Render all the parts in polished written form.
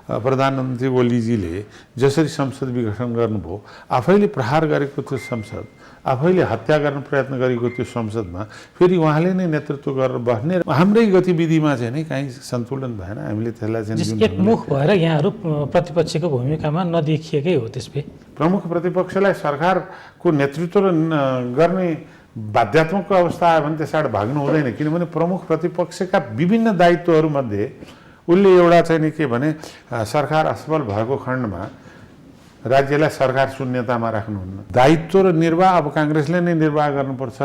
प्रधानमन्त्री ओलीजीले जसरी संसद विघटन गर्नुभयो, आफैले प्रहार गरेको त्यो संसद, आफैले हत्या गर्न प्रयत्न गरेको त्यो संसदमा फेरि उहाँले नै नेतृत्व गरेर बस्ने हाम्रै गतिविधिमा चाहिँ नि कहीँ सन्तुलन भएन। हामीले त्यसलाई चाहिँ एकमुख भएर यहाँहरू प्रतिपक्षको भूमिकामा नदेखिएकै हो। त्यसपछि प्रमुख प्रतिपक्षलाई सरकारको नेतृत्व गर्ने बाध्यात्मक अवस्था आयो भने त्यसबाट भाग्नु हुँदैन, किनभने प्रमुख प्रतिपक्षका विभिन्न दायित्वहरूमध्ये उसले एउटा चाहिँ नि के भने सरकार असफल भएको खण्डमा राज्यलाई सरकार शून्यतामा राख्नुहुन्न। दायित्व र निर्वाह अब काङ्ग्रेसले नै निर्वाह गर्नुपर्छ,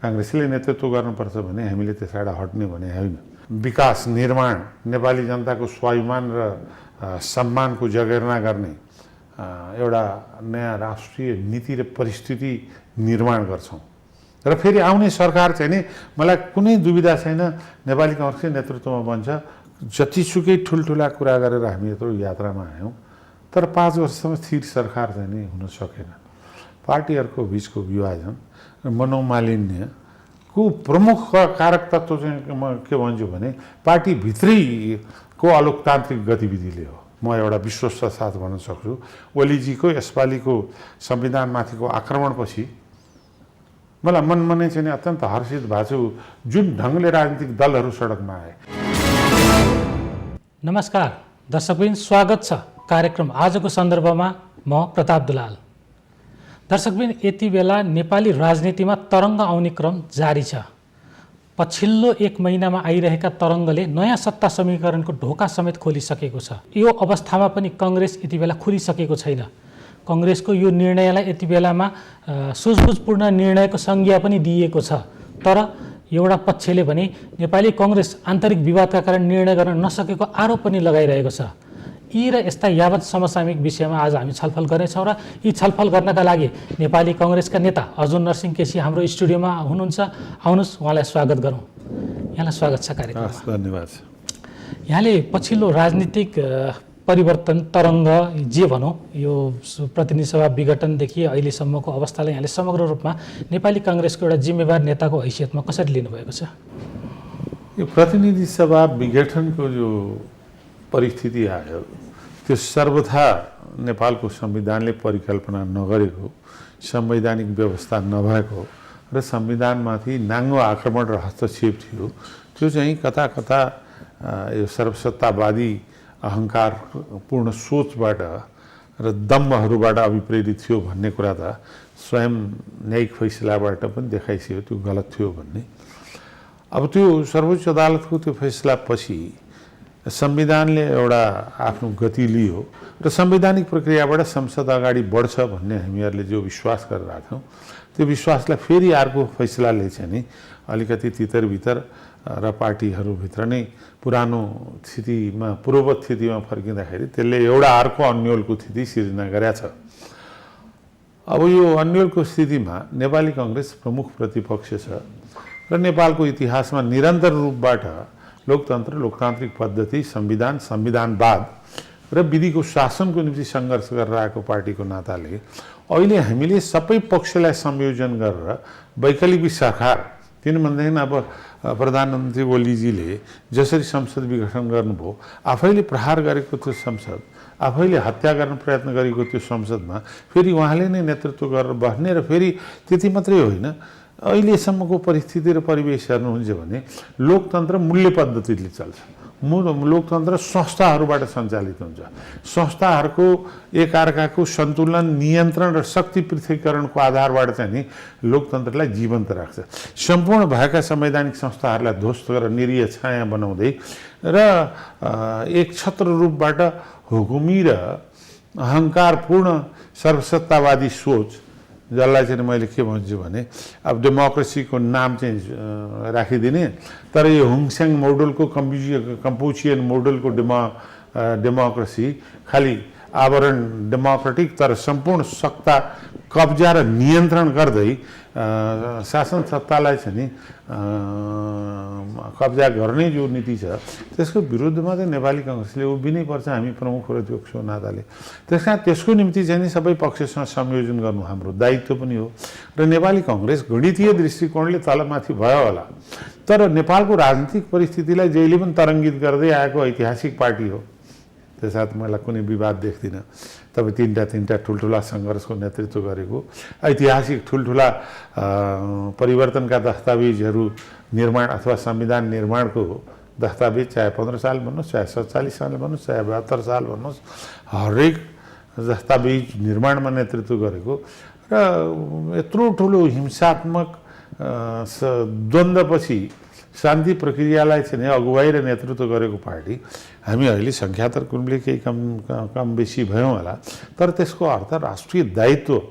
काङ्ग्रेसले नेतृत्व गर्नुपर्छ भने हामीले त्यसबाट हट्ने भने होइन। विकास निर्माण, नेपाली जनताको स्वाभिमान र सम्मानको जगेर्ना गर्ने एउटा नयाँ राष्ट्रिय नीति र परिस्थिति निर्माण गर्छौँ। र फेरि आउने सरकार चाहिँ नि मलाई कुनै दुविधा छैन नेपाली काङ्ग्रेसकै नेतृत्वमा बन्छ। जतिसुकै ठुल्ठुला कुरा गरेर हामी यत्रो यात्रामा आयौँ, तर 5 वर्षसम्म स्थिर सरकार चाहिँ नि हुन सकेन। पार्टीहरूको बिचको विभाजन र मनोमालिन्यको प्रमुख कारक तत्त्व चाहिँ म के भन्छु भने पार्टीभित्रैको अलोकतान्त्रिक गतिविधिले हो। म एउटा विश्वस्त साथ भन्न सक्छु, ओलीजीको यसपालिको संविधानमाथिको आक्रमणपछि मलाई मनमा नै चाहिँ अत्यन्त हर्षित भएको छु जुन ढङ्गले राजनीतिक दलहरू सडकमा आए। नमस्कार दर्शकबिन, स्वागत छ कार्यक्रम आजको सन्दर्भमा। म प्रताप दुलाल। दर्शकबिन, यति बेला नेपाली राजनीतिमा तरङ्ग आउने क्रम जारी छ। पछिल्लो 1 महिनामा आइरहेका तरङ्गले नयाँ सत्ता समीकरणको ढोका समेत खोलिसकेको छ। यो अवस्थामा पनि कङ्ग्रेस यति बेला खुलिसकेको छैन। कङ्ग्रेसको यो निर्णयलाई यति बेलामा सुझबुझपूर्ण निर्णयको संज्ञा पनि दिएको छ। तर एउटा पक्षले भने नेपाली कङ्ग्रेस आन्तरिक विवादका कारण निर्णय गर्न नसकेको आरोप पनि लगाइरहेको छ। यी र यस्ता यावत समसामयिक विषयमा आज हामी छलफल गर्नेछौँ र यी छलफल गर्नका लागि नेपाली कङ्ग्रेसका नेता अर्जुन नरसिंह केसी हाम्रो स्टुडियोमा हुनुहुन्छ। आउनुहोस्, उहाँलाई स्वागत गरौँ। यहाँलाई स्वागत छ कार्यक्रममा। धन्यवाद। यहाँले पछिल्लो राजनीतिक परिवर्तन तरङ्ग जे भनौँ, यो प्रतिनिधि सभा विघटनदेखि अहिलेसम्मको अवस्थालाई यहाँले समग्र रूपमा नेपाली काङ्ग्रेसको एउटा जिम्मेवार नेताको हैसियतमा कसरी लिनुभएको छ? यो प्रतिनिधि सभा विघटनको जो परिस्थिति आयो त्यो सर्वथा नेपालको संविधानले परिकल्पना नगरेको, संवैधानिक व्यवस्था नभएको र संविधानमाथि नाङ्गो आक्रमण र हस्तक्षेप थियो। त्यो चाहिँ कता कता यो सर्वसत्तावादी अहङ्कारपूर्ण सोचबाट र दम्भहरूबाट अभिप्रेरित थियो भन्ने कुरा त स्वयं न्यायिक फैसलाबाट पनि देखाइसक्यो त्यो गलत थियो भन्ने। अब त्यो सर्वोच्च अदालतको त्यो फैसलापछि संविधानले एउटा आफ्नो गति लियो र संवैधानिक प्रक्रियाबाट संसद अगाडि बढ्छ भन्ने हामीहरूले जो विश्वास गरिरहेका थियौँ, त्यो विश्वासलाई फेरि अर्को फैसलाले चाहिँ नि अलिकति तितर-बितर र पार्टीहरूभित्र नै पुरानो स्थितिमा पूर्ववत स्थितिमा फर्किँदाखेरि त्यसले एउटा अर्को अन्यलको स्थिति सिर्जना गरेछ। अब यो अन्यलको स्थितिमा नेपाली कङ्ग्रेस प्रमुख प्रतिपक्ष छ र नेपालको इतिहासमा निरन्तर रूपबाट लोकतन्त्र, लोकतान्त्रिक पद्धति, संविधान, संविधानवाद र विधिको शासनको निम्ति सङ्घर्ष गरेर आएको पार्टीको नाताले अहिले हामीले सबै पक्षलाई संयोजन गरेर वैकल्पिक सरकार, किनभनेदेखि अब प्रधानमन्त्री ओलीजीले जसरी संसद विघटन गर्नुभयो, आफैले प्रहार गरेको त्यो संसद, आफैले हत्या गर्न प्रयत्न गरेको त्यो संसदमा फेरि उहाँले नै नेतृत्व गरेर बस्ने र फेरि त्यति मात्रै होइन, अहिलेसम्मको परिस्थिति र परिवेश हेर्नुहुन्छ भने लोकतन्त्र मूल्य पद्धतिले चल्छ। लोकतन्त्र संस्थाहरूबाट सञ्चालित हुन्छ। संस्थाहरूको एकअर्काको सन्तुलन, नियन्त्रण र शक्ति पृथकीकरणको आधारबाट चाहिँ नि लोकतन्त्रलाई जीवन्त राख्छ। सम्पूर्ण भएका संवैधानिक संस्थाहरूलाई ध्वस्त गरेर निरीह छाया बनाउँदै र एक छत्र रूपबाट हुकुमी र अहङ्कारपूर्ण सर्वसत्तावादी सोच, जसलाई चाहिँ मैले के भन्छु भने अब डेमोक्रेसीको नाम चाहिँ राखिदिने, तर यो हुङस्याङ मोडलको कम्पुचियन मोडलको डेमोक्रेसी खालि आवरण डेमोक्रेटिक तर सम्पूर्ण सत्ता कब्जा र नियन्त्रण गर्दै शासन सत्तालाई चाहिँ नि कब्जा गर्ने जो नीति छ त्यसको विरुद्धमा चाहिँ नेपाली काङ्ग्रेसले उभिनै पर्छ। हामी प्रमुख प्रतिपक्षको नाताले त्यसको निम्ति चाहिँ नि सबै पक्षसँग संयोजन गर्नु हाम्रो दायित्व पनि हो र नेपाली काङ्ग्रेस गणितीय दृष्टिकोणले तलमाथि भयो होला, तर नेपालको राजनीतिक परिस्थितिलाई जहिले पनि तरङ्गित गर्दै आएको ऐतिहासिक पार्टी हो। त्यसमा मलाई कुनै विवाद देख्दिनँ। तपाईँ तिनवटा ठुल्ठुला सङ्घर्षको नेतृत्व गरेको ऐतिहासिक ठुल्ठुला परिवर्तनका दस्तावेजहरू निर्माण अथवा संविधान निर्माणको दस्तावेज चाहे 15 साल भन्नुहोस्, चाहे 47 साल भन्नुहोस्, चाहे 72 साल भन्नुहोस्, हरेक दस्तावेज निर्माणमा नेतृत्व गरेको र यत्रो ठुलो हिंसात्मक द्वन्द्वपछि शान्ति प्रक्रियालाई चाहिँ अगुवाई र नेतृत्व गरेको पार्टी हामी अहिले सङ्ख्यातर कुनले केही कम बेसी भयौँ होला, तर त्यसको अर्थ राष्ट्रिय दायित्व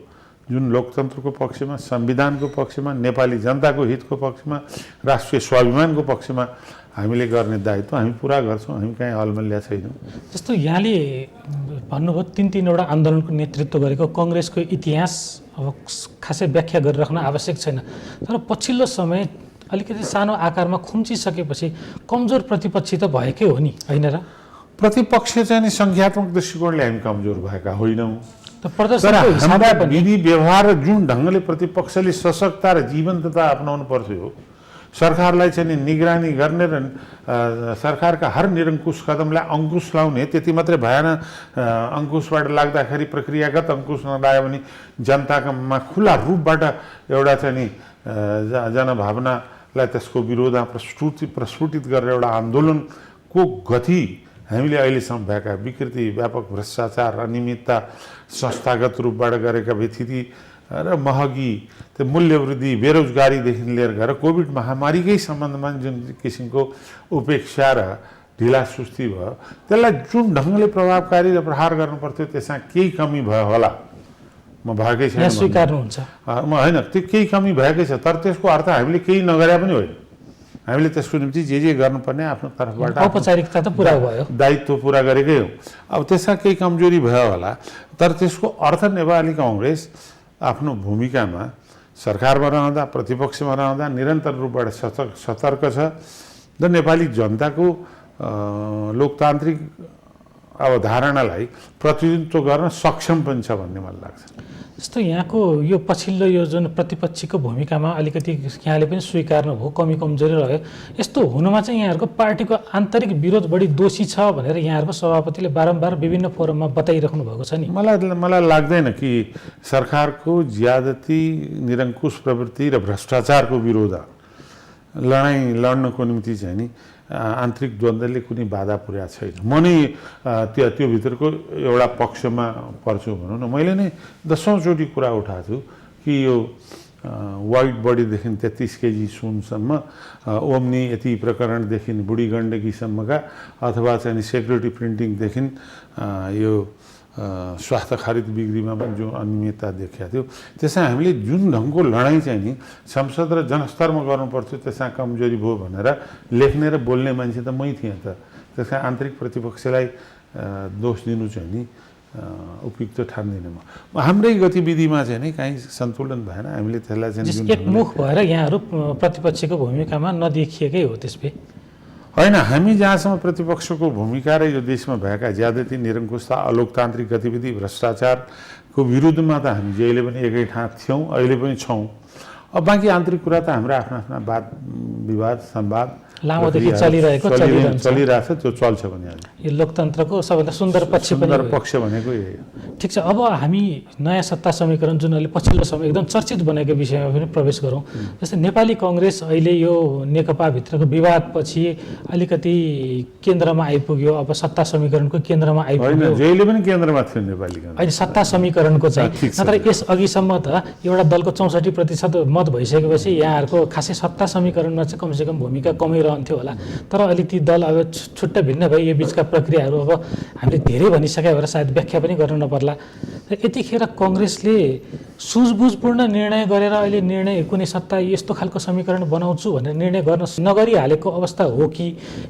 जुन लोकतन्त्रको पक्षमा, संविधानको पक्षमा, नेपाली जनताको हितको पक्षमा, राष्ट्रिय स्वाभिमानको पक्षमा हामीले गर्ने दायित्व हामी पुरा गर्छौँ। हामी कहीँ हलमल्या छैनौँ। जस्तो यहाँले भन्नुभयो तीनवटा आन्दोलनको नेतृत्व गरेको कङ्ग्रेसको इतिहास अब खासै व्याख्या गरिराख्न आवश्यक छैन, तर पछिल्लो समय अलिकति सानो आकारमा खुम्चिसकेपछि कमजोर प्रतिपक्षी त भएकै हो नि, होइन र? प्रतिपक्ष चाहिँ नि सङ्ख्यात्मक दृष्टिकोणले हामी कमजोर भएका होइनौँ, तर प्रदर्शनको हिसाबले पनि विधि व्यवहार जुन ढङ्गले प्रतिपक्षले सशक्तता र जीवन्तता अपनाउनु पर्थ्यो, सरकारलाई चाहिँ निगरानी गर्ने र सरकारका हर निरङ्कुश कदमलाई अङ्कुश लाउने, त्यति मात्रै भएन। अङ्कुशबाट लाग्दाखेरि प्रक्रियागत अङ्कुश नलायो भने जनतामा खुला रूपबाट एउटा चाहिँ नि जनभावनालाई त्यसको विरोधमा प्रस्फुटित गरेर एउटा आन्दोलनको गति हामीले अहिलेसम्म भएका विकृति, व्यापक भ्रष्टाचार, अनियमितता, संस्थागत रूपबाट गरेका व्यथिति र महँगी, त्यो मूल्यवृद्धि, बेरोजगारीदेखि लिएर गएर कोभिड महामारीकै सम्बन्धमा जुन किसिमको उपेक्षा र ढिलासुस्ती भयो, त्यसलाई जुन ढङ्गले प्रभावकारी र प्रहार गर्नुपर्थ्यो त्यसमा केही कमी भयो होला, म भएकै छैन स्वीकार्नुहुन्छ? म होइन, त्यो केही कमी भएकै छ, तर त्यसको अर्थ हामीले केही नगरे पनि होइन। हामीले त्यसको निम्ति जे गर्नुपर्ने आफ्नो तर्फबाट औपचारिकता त पुरा भयो, दायित्व पुरा गरेकै हो। अब त्यसमा केही कमजोरी भयो होला, तर त्यसको अर्थ नेपाली कङ्ग्रेस आफ्नो भूमिकामा सरकारमा रहँदा, प्रतिपक्षमा रहँदा निरन्तर रूपबाट सतर्क छ र नेपाली जनताको लोकतान्त्रिक अवधारणालाई प्रतिनिधित्व गर्न सक्षम पनि छ भन्ने मलाई लाग्छ। जस्तो यहाँको यो पछिल्लो यो जुन प्रतिपक्षीको भूमिकामा अलिकति यहाँले पनि स्वीकार्नु भयो कमी कमजोरी रह्यो, यस्तो हुनुमा चाहिँ यहाँहरूको पार्टीको आन्तरिक विरोध बढी दोषी छ भनेर यहाँहरूको सभापतिले बारम्बार विभिन्न फोरममा बताइराख्नु भएको छ नि। मलाई लाग्दैन कि सरकारको ज्यादती, निरङ्कुश प्रवृत्ति र भ्रष्टाचारको विरोध लडाइँ लड्नको निम्ति चाहिँ नि आन्तरिक द्वन्द्वले कुनै बाधा पुर्याएको छैन। म नै त्यो भित्रको एउटा पक्षमा पर्छु भनौँ न। मैले नै 10औँचोटि कुरा उठाएको छु कि यो वाइट बडीदेखि 33 केजी सुनसम्म, ओम्नी यति प्रकरणदेखि बुढी गण्डकीसम्मका, अथवा चाहिँ सेक्युरिटी प्रिन्टिङदेखि यो स्वास्थ्य खरिद बिक्रीमा पनि जो अनियमितता देखिएको थियो, त्यसमा हामीले जुन ढङ्गको लडाइँ चाहिँ नि संसद र जनस्तरमा गर्नुपर्थ्यो त्यसमा कमजोरी भयो भनेर लेख्ने र बोल्ने मान्छे त मै थिएँ त। त्यसका आन्तरिक प्रतिपक्षलाई दोष दिनु चाहिँ नि उपयुक्त ठान्दिनँ म। हाम्रै गतिविधिमा चाहिँ नि काहीँ सन्तुलन भएन, हामीले त्यसलाई चाहिँ एकमुख भएर यहाँहरू प्रतिपक्षको भूमिकामा नदेखिएकै हो त्यसले होइन। हामी जहाँसम्म प्रतिपक्षको भूमिका र यो देशमा भएका ज्यादती, निरङ्कुशता, अलोकतान्त्रिक गतिविधि, भ्रष्टाचारको विरुद्धमा त हामी जहिले पनि एकै ठाउँ थियौँ, अहिले पनि छौँ। अब बाँकी आन्तरिक कुरा त हाम्रो आफ्ना आफ्ना वाद विवाद संवाद लामोदेखि चलिरहेको चलिरहेछ, त्यो चल्छ भने यो लोकतन्त्रको सबभन्दा सुन्दर पक्ष पनि हो। पक्ष भनेको यही हो। ठिक छ, अब हामी नयाँ सत्ता समीकरण जुन अहिले पछिल्लो समय एकदम चर्चित बनेको विषयमा पनि प्रवेश गरौँ। जस्तै नेपाली कङ्ग्रेस अहिले यो नेकपाभित्रको विवादपछि अलिकति केन्द्रमा आइपुग्यो, अब सत्ता समीकरणको केन्द्रमा आइपुग्यो। जहिले पनि केन्द्रमा थियो नेपाली कङ्ग्रेस, अहिले सत्ता समीकरणको चाहिँ। नत्र यस अघिसम्म त एउटा दलको 64% मत भइसकेपछि यहाँहरूको खासै सत्ता समीकरणमा चाहिँ कमसेकम भूमिका कमै रहन्थ्यो होला, तर अहिले ती दल अब छुट्टै भिन्न भए यो बिचका प्रक्रियाहरू अब हामीले धेरै भनिसक्यो भएर सायद व्याख्या पनि गर्न नपर्ला। र यतिखेर कङ्ग्रेसले सुझबुझपूर्ण निर्णय गरेर अहिले कुनै सत्ता यस्तो खालको समीकरण बनाउँछु भनेर निर्णय गर्न नगरिहालेको अवस्था हो कि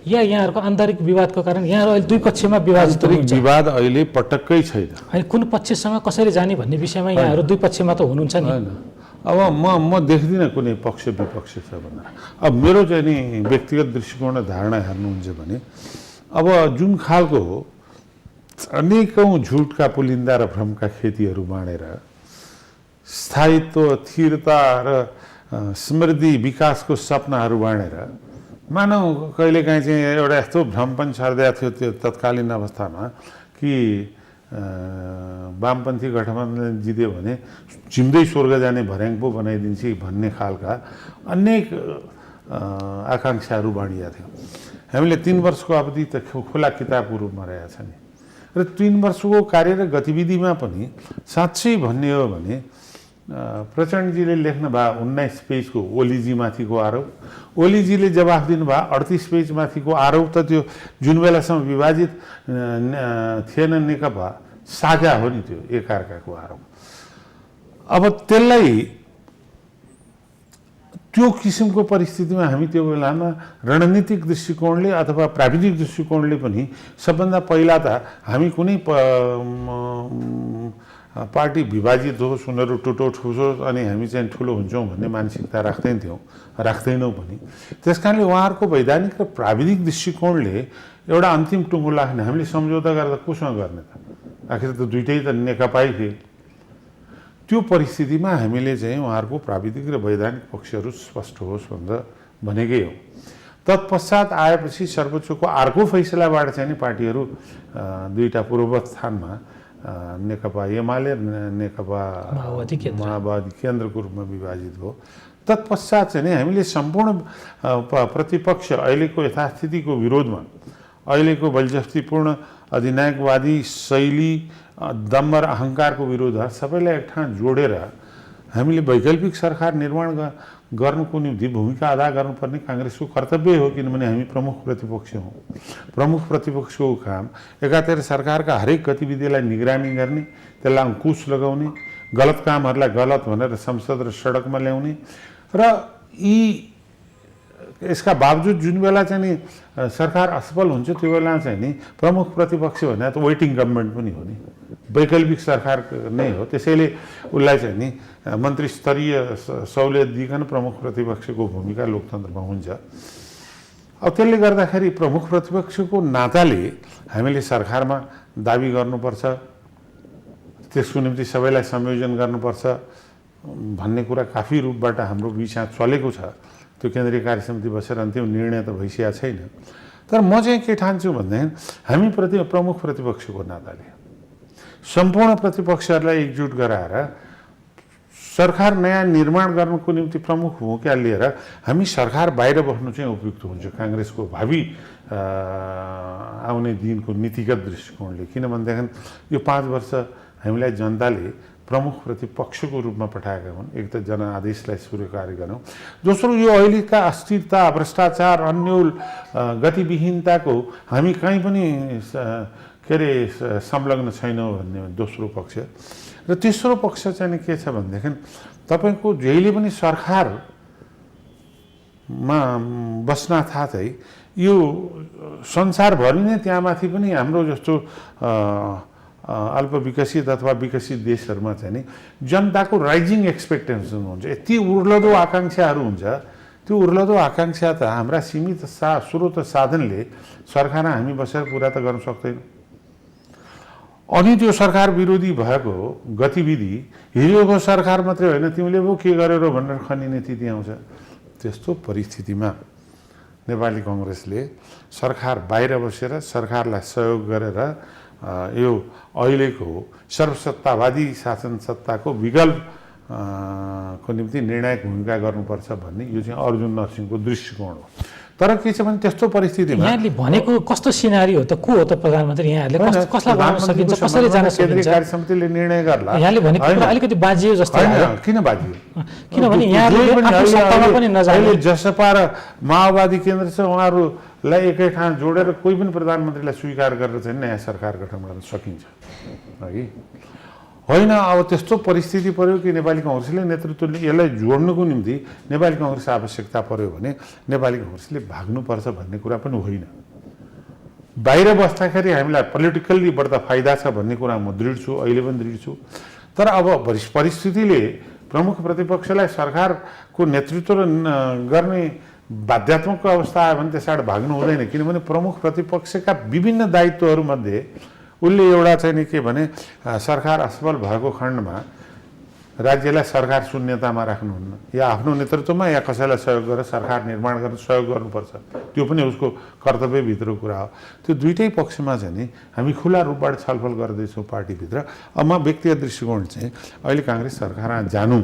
या यहाँहरूको आन्तरिक विवादको कारण यहाँहरू अहिले दुई पक्षमा विभाजित हुनुहुन्छ? विवाद अहिले पटक्कै छैन। होइन, कुन पक्षसँग कसरी जाने भन्ने विषयमा यहाँहरू दुई पक्षमा त हुनुहुन्छ नि। अब म देख्दिनँ कुनै पक्ष विपक्ष छ भनेर। अब मेरो चाहिँ नि व्यक्तिगत दृष्टिकोण र धारणा हेर्नुहुन्छ भने अब जुन खालको अनेकौँ झुटका पुलिन्दा र भ्रमका खेतीहरू बाँडेर स्थायित्व, स्थिरता र समृद्धि विकासको सपनाहरू बाँडेर मानौ कहिलेकाहीँ चाहिँ एउटा यस्तो भ्रम पनि छरिदिएको थियो त्यो तत्कालीन अवस्थामा कि वामपन्थी गठबन्धनले जित्यो भने जिम्दै स्वर्ग जाने भर्याङ पो बनाइदिन्छ भन्ने खालका अनेक आकाङ्क्षाहरू बाँडिया थियो। हामीले 3 वर्षको अवधि त खुला किताबको रूपमा रहेको छ नि, र 3 वर्षको कार्य र गतिविधिमा पनि साँच्चै भन्ने हो भने प्रचण्डजीले लेख्नु भयो 19 पेजको ओलीजीमाथिको आरोप, ओलीजीले जवाफ दिनुभयो 38 पेजमाथिको आरोप त त्यो जुन बेलासम्म विभाजित थिएन नेकपा साझा हो नि त्यो एकअर्काको आरोप। अब त्यसलाई त्यो किसिमको परिस्थितिमा हामी त्यो बेलामा रणनीतिक दृष्टिकोणले अथवा प्राविधिक दृष्टिकोणले पनि सबभन्दा पहिला त हामी कुनै पार्टी विभाजित होस्, उनीहरू टुटो ठुसोस् अनि हामी चाहिँ ठुलो हुन्छौँ भन्ने मानसिकता राख्दैनौँ पनि। त्यस कारणले उहाँहरूको वैधानिक र प्राविधिक दृष्टिकोणले एउटा अन्तिम टुङ्गो लाग्ने हामीले सम्झौता गर्दा कोसँग गर्ने त, आखिर त दुइटै त नेकपाई थिए। त्यो परिस्थितिमा हामीले चाहिँ उहाँहरूको प्राविधिक र वैधानिक पक्षहरू स्पष्ट होस् भनेकै हो। तत्पश्चात आएपछि सर्वोच्चको अर्को फैसलाबाट चाहिँ नि पार्टीहरू दुईटा पूर्ववत स्थानमा नेकपा एमाले नेकपा माओवादी केन्द्रको रूपमा विभाजित भयो। तत्पश्चात चाहिँ नि हामीले सम्पूर्ण प्रतिपक्ष अहिलेको यथास्थितिको विरोधमा, अहिलेको बलजफ्तीपूर्ण अधिनायकवादी शैली, दम्भ र अहङ्कारको विरुद्ध सबैलाई एक ठाउँ जोडेर हामीले वैकल्पिक सरकार निर्माण गर्नुको निम्ति भूमिका अदा गर्नुपर्ने काङ्ग्रेसको कर्तव्य हो, किनभने हामी प्रमुख प्रतिपक्ष हौँ। प्रमुख प्रतिपक्षको काम एकातिर सरकारका हरेक गतिविधिलाई निगरानी गर्ने, त्यसलाई अङ्कुश लगाउने, गलत कामहरूलाई गलत भनेर संसद र सडकमा ल्याउने, र यसका बावजुद जुन बेला चाहिँ नि सरकार असफल हुन्छ त्यो बेला चाहिँ नि प्रमुख प्रतिपक्ष भने त वेटिङ गभर्मेन्ट पनि हो नि, वैकल्पिक सरकार नै हो। त्यसैले उसलाई चाहिँ नि मन्त्री स्तरीय सहुलियत दिइकन प्रमुख प्रतिपक्षको भूमिका लोकतन्त्रमा हुन्छ। अब त्यसले गर्दाखेरि प्रमुख प्रतिपक्षको नाताले हामीले सरकारमा दाबी गर्नुपर्छ, त्यसको निम्ति सबैलाई संयोजन गर्नुपर्छ भन्ने कुरा काफी रूपबाट हाम्रो बिचमा चलेको छ। त्यो केन्द्रीय कार्य समिति बसेर अन्तिम निर्णय त भइसकेको छैन। तर म चाहिँ के ठान्छु भनेदेखि हामी प्रमुख प्रतिपक्षको नाताले सम्पूर्ण प्रतिपक्षहरूलाई एकजुट गराएर सरकार नयाँ निर्माण गर्नुको निम्ति प्रमुख भूमिका लिएर हामी सरकार बाहिर बस्नु चाहिँ उपयुक्त हुन्छ काङ्ग्रेसको भावी आउने दिनको नीतिगत दृष्टिकोणले। किनभनेदेखि यो 5 वर्ष हामीलाई जनताले प्रमुख प्रतिपक्षको रूपमा पठाएका हुन्। एक त जनआदेशलाई स्वीकार गरौँ, दोस्रो यो अहिलेका अस्थिरता, भ्रष्टाचार, अन्यल गतिविहीनताको हामी कहीँ पनि के अरे संलग्न छैनौँ भन्ने दोस्रो पक्ष, र तेस्रो पक्ष चाहिँ के छ भनेदेखि तपाईँको जहिले पनि सरकारमा बस्न थाहा यो संसारभरि नै त्यहाँमाथि पनि हाम्रो जस्तो अल्प विकसित अथवा विकसित देशहरूमा चाहिँ नि जनताको राइजिङ एक्सपेक्टेसन हुन्छ, यति उर्लदो आकाङ्क्षाहरू हुन्छ। त्यो उर्लदो आकाङ्क्षा त हाम्रा सीमित स्रोत साधनले सरकारमा हामी बसेर पुरा त गर्न सक्दैनौँ। अनि त्यो सरकार विरोधी भएको गतिविधि हिजोको सरकार मात्रै होइन, तिमीले पो के गरेर भनेर खनिने स्थिति आउँछ। त्यस्तो परिस्थितिमा नेपाली कङ्ग्रेसले सरकार बाहिर बसेर सरकारलाई सहयोग गरेर यो अहिलेको सर्वसत्तावादी शासन सत्ताको विकल्प को निम्ति निर्णायक भूमिका गर्नुपर्छ भन्ने यो चाहिँ अर्जुन नरसिंहको दृष्टिकोण हो। तर के छ भने त्यस्तो परिस्थितिमा यहाँले भनेको कस्तो सिनारी हो त, को हो त प्रधानमन्त्री? यहाँहरूले कसलाई बनाउन सकिन्छ, कसरी जान सकिन्छ? केन्द्रीय कार्य समितिले निर्णय गर्ला। यहाँले भनेको कुरा अलिकति बाजियो जस्तो लाग्यो। किन बाजियो? किनभने यहाँले आफ्नो सत्तामा पनि नजाने जसपा र माओवादी केन्द्र छ, उहाँहरूलाई एकै ठाउँ जोडेर कोही पनि प्रधानमन्त्रीलाई स्वीकार गरेर चाहिँ नयाँ सरकार गठन गर्न सकिन्छ है होइन। अब त्यस्तो परिस्थिति पर्यो कि नेपाली काङ्ग्रेसले नेतृत्वले यसलाई जोड्नुको निम्ति नेपाली काङ्ग्रेस आवश्यकता पर्यो भने नेपाली काङ्ग्रेसले भाग्नुपर्छ भन्ने कुरा पनि होइन। बाहिर बस्दाखेरि हामीलाई पोलिटिकल्ली बढ्दा फाइदा छ भन्ने कुरा म दृढ छु, अहिले पनि दृढ छु। तर अब परिस्थितिले प्रमुख प्रतिपक्षलाई सरकारको नेतृत्व गर्ने बाध्यात्मक अवस्था आयो भने त्यसबाट भाग्नु हुँदैन। किनभने प्रमुख प्रतिपक्षका विभिन्न दायित्वहरूमध्ये उसले एउटा चाहिँ नि के भने सरकार असफल भएको खण्डमा राज्यलाई सरकार शून्यतामा राख्नुहुन्न, या आफ्नो नेतृत्वमा या कसैलाई सहयोग गरेर सरकार निर्माण गर्न सहयोग गर्नुपर्छ, त्यो पनि उसको कर्तव्यभित्रको कुरा हो। त्यो दुइटै पक्षमा चाहिँ नि हामी खुला रूपबाट छलफल गर्दैछौँ पार्टीभित्र। अब म व्यक्तिगत दृष्टिकोण चाहिँ अहिले काङ्ग्रेस सरकारमा जानु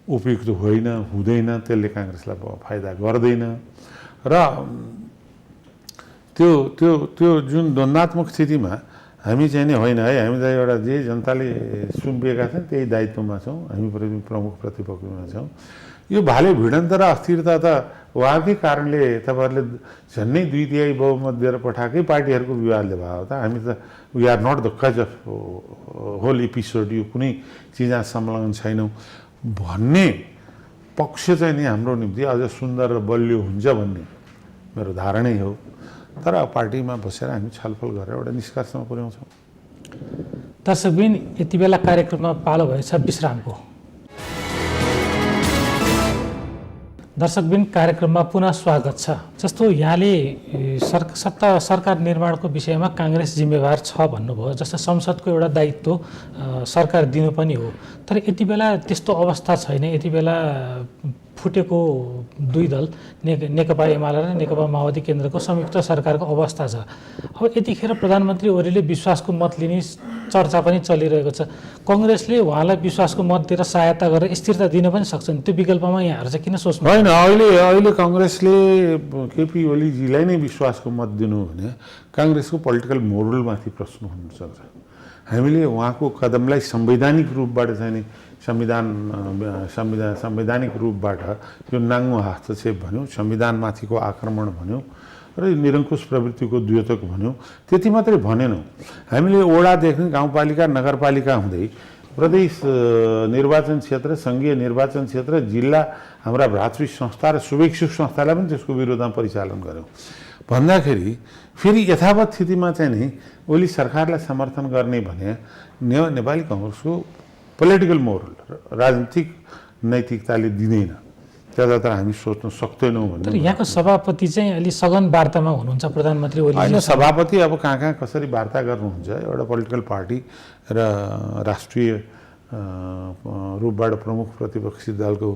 उपयुक्त होइन, हुँदैन, त्यसले काङ्ग्रेसलाई फाइदा गर्दैन। र त्यो त्यो त्यो जुन द्वन्द्वात्मक स्थितिमा हामी चाहिँ नि होइन है, हामी त एउटा जे जनताले सुम्पिएका छन् त्यही दायित्वमा छौँ, हामी प्रमुख प्रतिपक्षमा छौँ। यो भाले भिडन्त र अस्थिरता त उहाँकै कारणले तपाईँहरूले झन्नै 2/3 बहुमत दिएर पठाएकै पार्टीहरूको विवादले भयो त। हामी त we are not the cause of whole episode, यो कुनै चिजमा संलग्न छैनौँ भन्ने पक्ष चाहिँ नि हाम्रो निम्ति अझ सुन्दर र बलियो हुन्छ भन्ने मेरो धारणै हो। तर पार्टीमा बसेर हामी छलफल गरेर एउटा निष्कर्षमा पुर्याउँछौँ। दर्शकबिन, यति बेला कार्यक्रममा पालो भएछ विश्रामको। दर्शकबिन, कार्यक्रममा पुनः स्वागत छ। जस्तो यहाँले सरकार निर्माणको विषयमा काङ्ग्रेस जिम्मेवार छ भन्नुभयो, जस्तो संसदको एउटा दायित्व सरकार दिनु पनि हो। तर यति बेला त्यस्तो अवस्था छैन। यति बेला फुटेको दुई दल नेकपा एमाले र नेकपा माओवादी केन्द्रको संयुक्त सरकारको अवस्था छ। अब यतिखेर प्रधानमन्त्री ओलीले विश्वासको मत लिने चर्चा पनि चलिरहेको छ। कङ्ग्रेसले उहाँलाई विश्वासको मत दिएर सहायता गरेर स्थिरता दिन पनि सक्छन्। त्यो विकल्पमा यहाँहरू चाहिँ किन सोच्नु होइन? अहिले काङ्ग्रेसले केपी ओलीजीलाई नै विश्वासको मत दिनु भने काङ्ग्रेसको पोलिटिकल मोरलमाथि प्रश्न हुनसक्छ। हामीले उहाँको कदमलाई संवैधानिक रूपबाट चाहिँ नि संवैधानिक रूपबाट यो नाङ्गो हस्तक्षेप भन्यौँ, संविधानमाथिको आक्रमण भन्यौँ र निरङ्कुश प्रवृत्तिको द्योतक भन्यौँ। त्यति मात्रै भनेनौँ। हामीले वडादेखि गाउँपालिका नगरपालिका हुँदै प्रदेश निर्वाचन क्षेत्र, सङ्घीय निर्वाचन क्षेत्र, जिल्ला, हाम्रा भ्रातृ संस्था र शुभेच्छुक संस्थालाई पनि त्यसको विरोधमा परिचालन गऱ्यौँ। भन्दाखेरि फेरि यथावत स्थितिमा चाहिँ नि ओली सरकारलाई समर्थन गर्ने भने नेपाली कङ्ग्रेसको पोलिटिकल मोरल, राजनीतिक नैतिकताले दिँदैन, त्यतातिर हामी सोच्न सक्दैनौँ भन्ने। तर यहाँको सभापति चाहिँ अलि सघन वार्तामा हुनुहुन्छ प्रधानमन्त्री ओली। होइन, सभापति अब कहाँ कहाँ कसरी वार्ता गर्नुहुन्छ? एउटा पोलिटिकल पार्टी र राष्ट्रिय रूपबाट प्रमुख प्रतिपक्षी दलको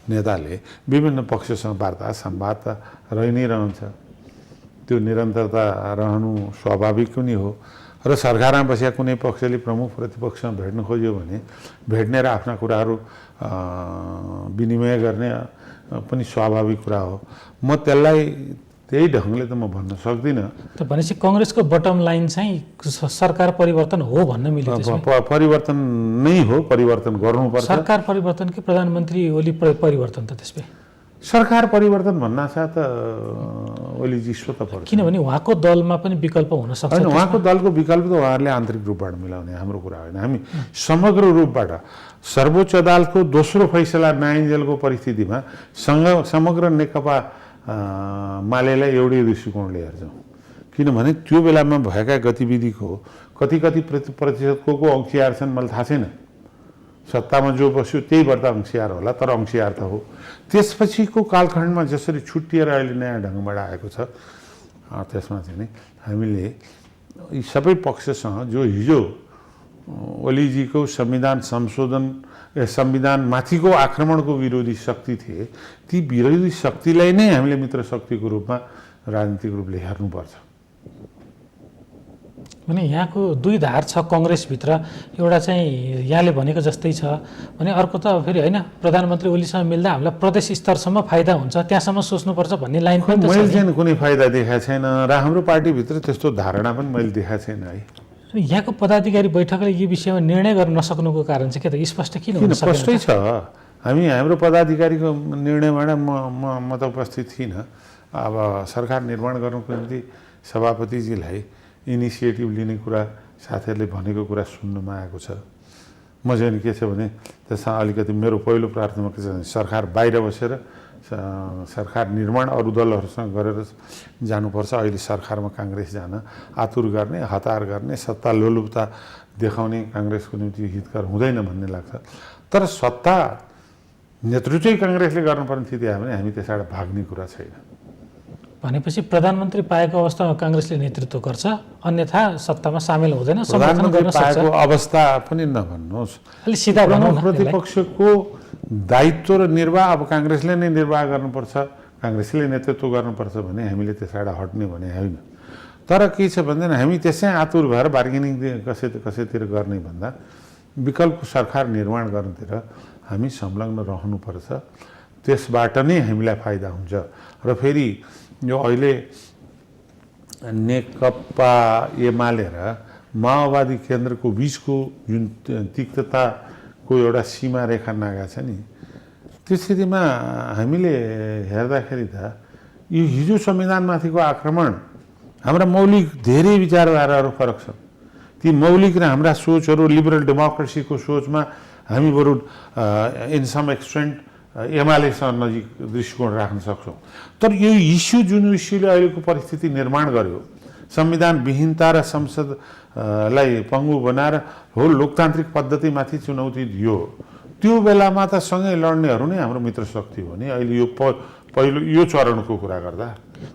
नेताले विभिन्न पक्षसँग वार्ता संवाद त रहि नै रहन्छ। त्यो निरन्तरता रहनु स्वाभाविक पनि हो। र सरकारमा बसेका कुनै पक्षले प्रमुख प्रतिपक्षसँग भेट्न खोज्यो भने भेट्ने र आफ्ना कुराहरू विनिमय गर्ने पनि स्वाभाविक कुरा हो। म त्यसलाई त्यही ढङ्गले त म भन्न सक्दिनँ। त भनेपछि कङ्ग्रेसको बटम लाइन चाहिँ सरकार परिवर्तन हो भन्न मिल्छ। परिवर्तन नै हो, परिवर्तन गर्नुपर्छ। सरकार परिवर्तन कि प्रधानमन्त्री ओली परिवर्तन? त त्यसमै सरकार परिवर्तन भन्नासाथ ओलीजी स्वतः पर्छ। किनभने उहाँको दलमा पनि विकल्प हुन सक्छ। होइन, उहाँको दलको विकल्प त उहाँहरूले आन्तरिक रूपबाट मिलाउने हाम्रो कुरा होइन। हामी समग्र रूपबाट सर्वोच्च अदालतको दोस्रो फैसला नआइन्जेलको परिस्थितिमा समग्र नेकपा मालेलाई एउटै दृष्टिकोणले हेर्छौँ। किनभने त्यो बेलामा भएका गतिविधिको कति प्रतिशतको अंशियार छन् मलाई थाहा छैन। सत्तामा जो बस्यो त्यही गर्दा अंशियार होला, तर अंशियार त हो। त्यसपछिको कालखण्डमा जसरी छुट्टिएर अहिले नयाँ ढङ्गबाट आएको छ, त्यसमा चाहिँ नि हामीले यी सबै पक्षसँग जो हिजो ओलीजीको संविधान संशोधन संविधानमाथिको आक्रमणको विरोधी शक्ति थिए, ती विरोधी शक्तिलाई नै हामीले मित्र शक्तिको रूपमा राजनीतिक रूपले हेर्नुपर्छ। भने यहाँको दुई धार छ कङ्ग्रेसभित्र। एउटा चाहिँ यहाँले भनेको जस्तै छ भने अर्को त फेरि होइन, प्रधानमन्त्री ओलीसँग मिल्दा हामीलाई प्रदेश स्तरसम्म फाइदा हुन्छ, त्यहाँसम्म सोच्नुपर्छ भन्ने लाइन पनि मैले चाहिँ कुनै फाइदा देखाएको छैन र हाम्रो पार्टीभित्र त्यस्तो धारणा पनि मैले देखाएको छैन है। यहाँको पदाधिकारी बैठकले यो विषयमा निर्णय गर्न नसक्नुको कारण चाहिँ के त स्पष्ट किन हुन सक्दैन? स्पष्टै छ। हाम्रो पदाधिकारीको निर्णयबाट म त उपस्थित थिइनँ। अब सरकार निर्माण गर्नुको निम्ति सभापतिजीलाई इनिसिएटिभ लिने कुरा, साथीहरूले भनेको कुरा सुन्नुमा आएको छ। म चाहिँ के छ भने त्यसमा अलिकति मेरो पहिलो प्राथमिकता चाहिँ सरकार बाहिर बसेर सरकार निर्माण अरू दलहरूसँग गरेर जानुपर्छ। अहिले सरकारमा काङ्ग्रेस जान आतुर गर्ने, हतार गर्ने, सत्ता लोलुपता देखाउने काङ्ग्रेसको निम्ति हितकर हुँदैन भन्ने लाग्छ। तर सत्ता नेतृत्वै काङ्ग्रेसले गर्नुपर्ने स्थिति आयो भने हामी त्यसबाट भाग्ने कुरा छैन। भनेपछि प्रधानमन्त्री पाएको अवस्थामा काङ्ग्रेसले नेतृत्व गर्छ, अन्यथा सत्तामा सामेल हुँदैन, समर्थन प्रधानमन्त्री गर्न सक्छ। पाएको अवस्था पनि नभन्नुहोस्, अलि सिधा भनौँ न। प्रतिपक्षको दायित्व र निर्वाह अब काङ्ग्रेसले नै निर्वाह गर्नुपर्छ, काङ्ग्रेसले नेतृत्व गर्नुपर्छ भने हामीले त्यसबाट हट्ने भने होइन। तर के छ भन्दैन, हामी त्यसै आतुर भएर बार्गेनिङ कसैतिर गर्ने भन्दा विकल्पको सरकार निर्माण गर्नुतिर हामी संलग्न रहनुपर्छ। त्यसबाट नै हामीलाई फाइदा हुन्छ। र फेरि यो अहिले नेकपा एमाले र माओवादी केन्द्रको बिचको जुन तिक्तताको एउटा सीमा रेखा नागा छ नि, त्यो स्थितिमा हामीले हेर्दाखेरि त यो हिजो संविधानमाथिको आक्रमण, हाम्रा मौलिक धेरै विचारधाराहरू फरक छन्। ती मौलिक र हाम्रा सोचहरू लिबरल डेमोक्रेसीको सोचमा हामी बरु इन सम एक्सटेन्ट एमालेसँग नजिक दृष्टिकोण राख्न सक्छौँ। तर यो इस्यु जुन इस्युले अहिलेको परिस्थिति निर्माण गर्यो, संविधानविहीनता र संसदलाई पङ्गु बनाएर हो लोकतान्त्रिक पद्धतिमाथि चुनौती दियो, त्यो बेलामा त सँगै लड्नेहरू नै हाम्रो मित्र शक्ति हो नि। अहिले यो पहिलो यो चरणको कुरा गर्दा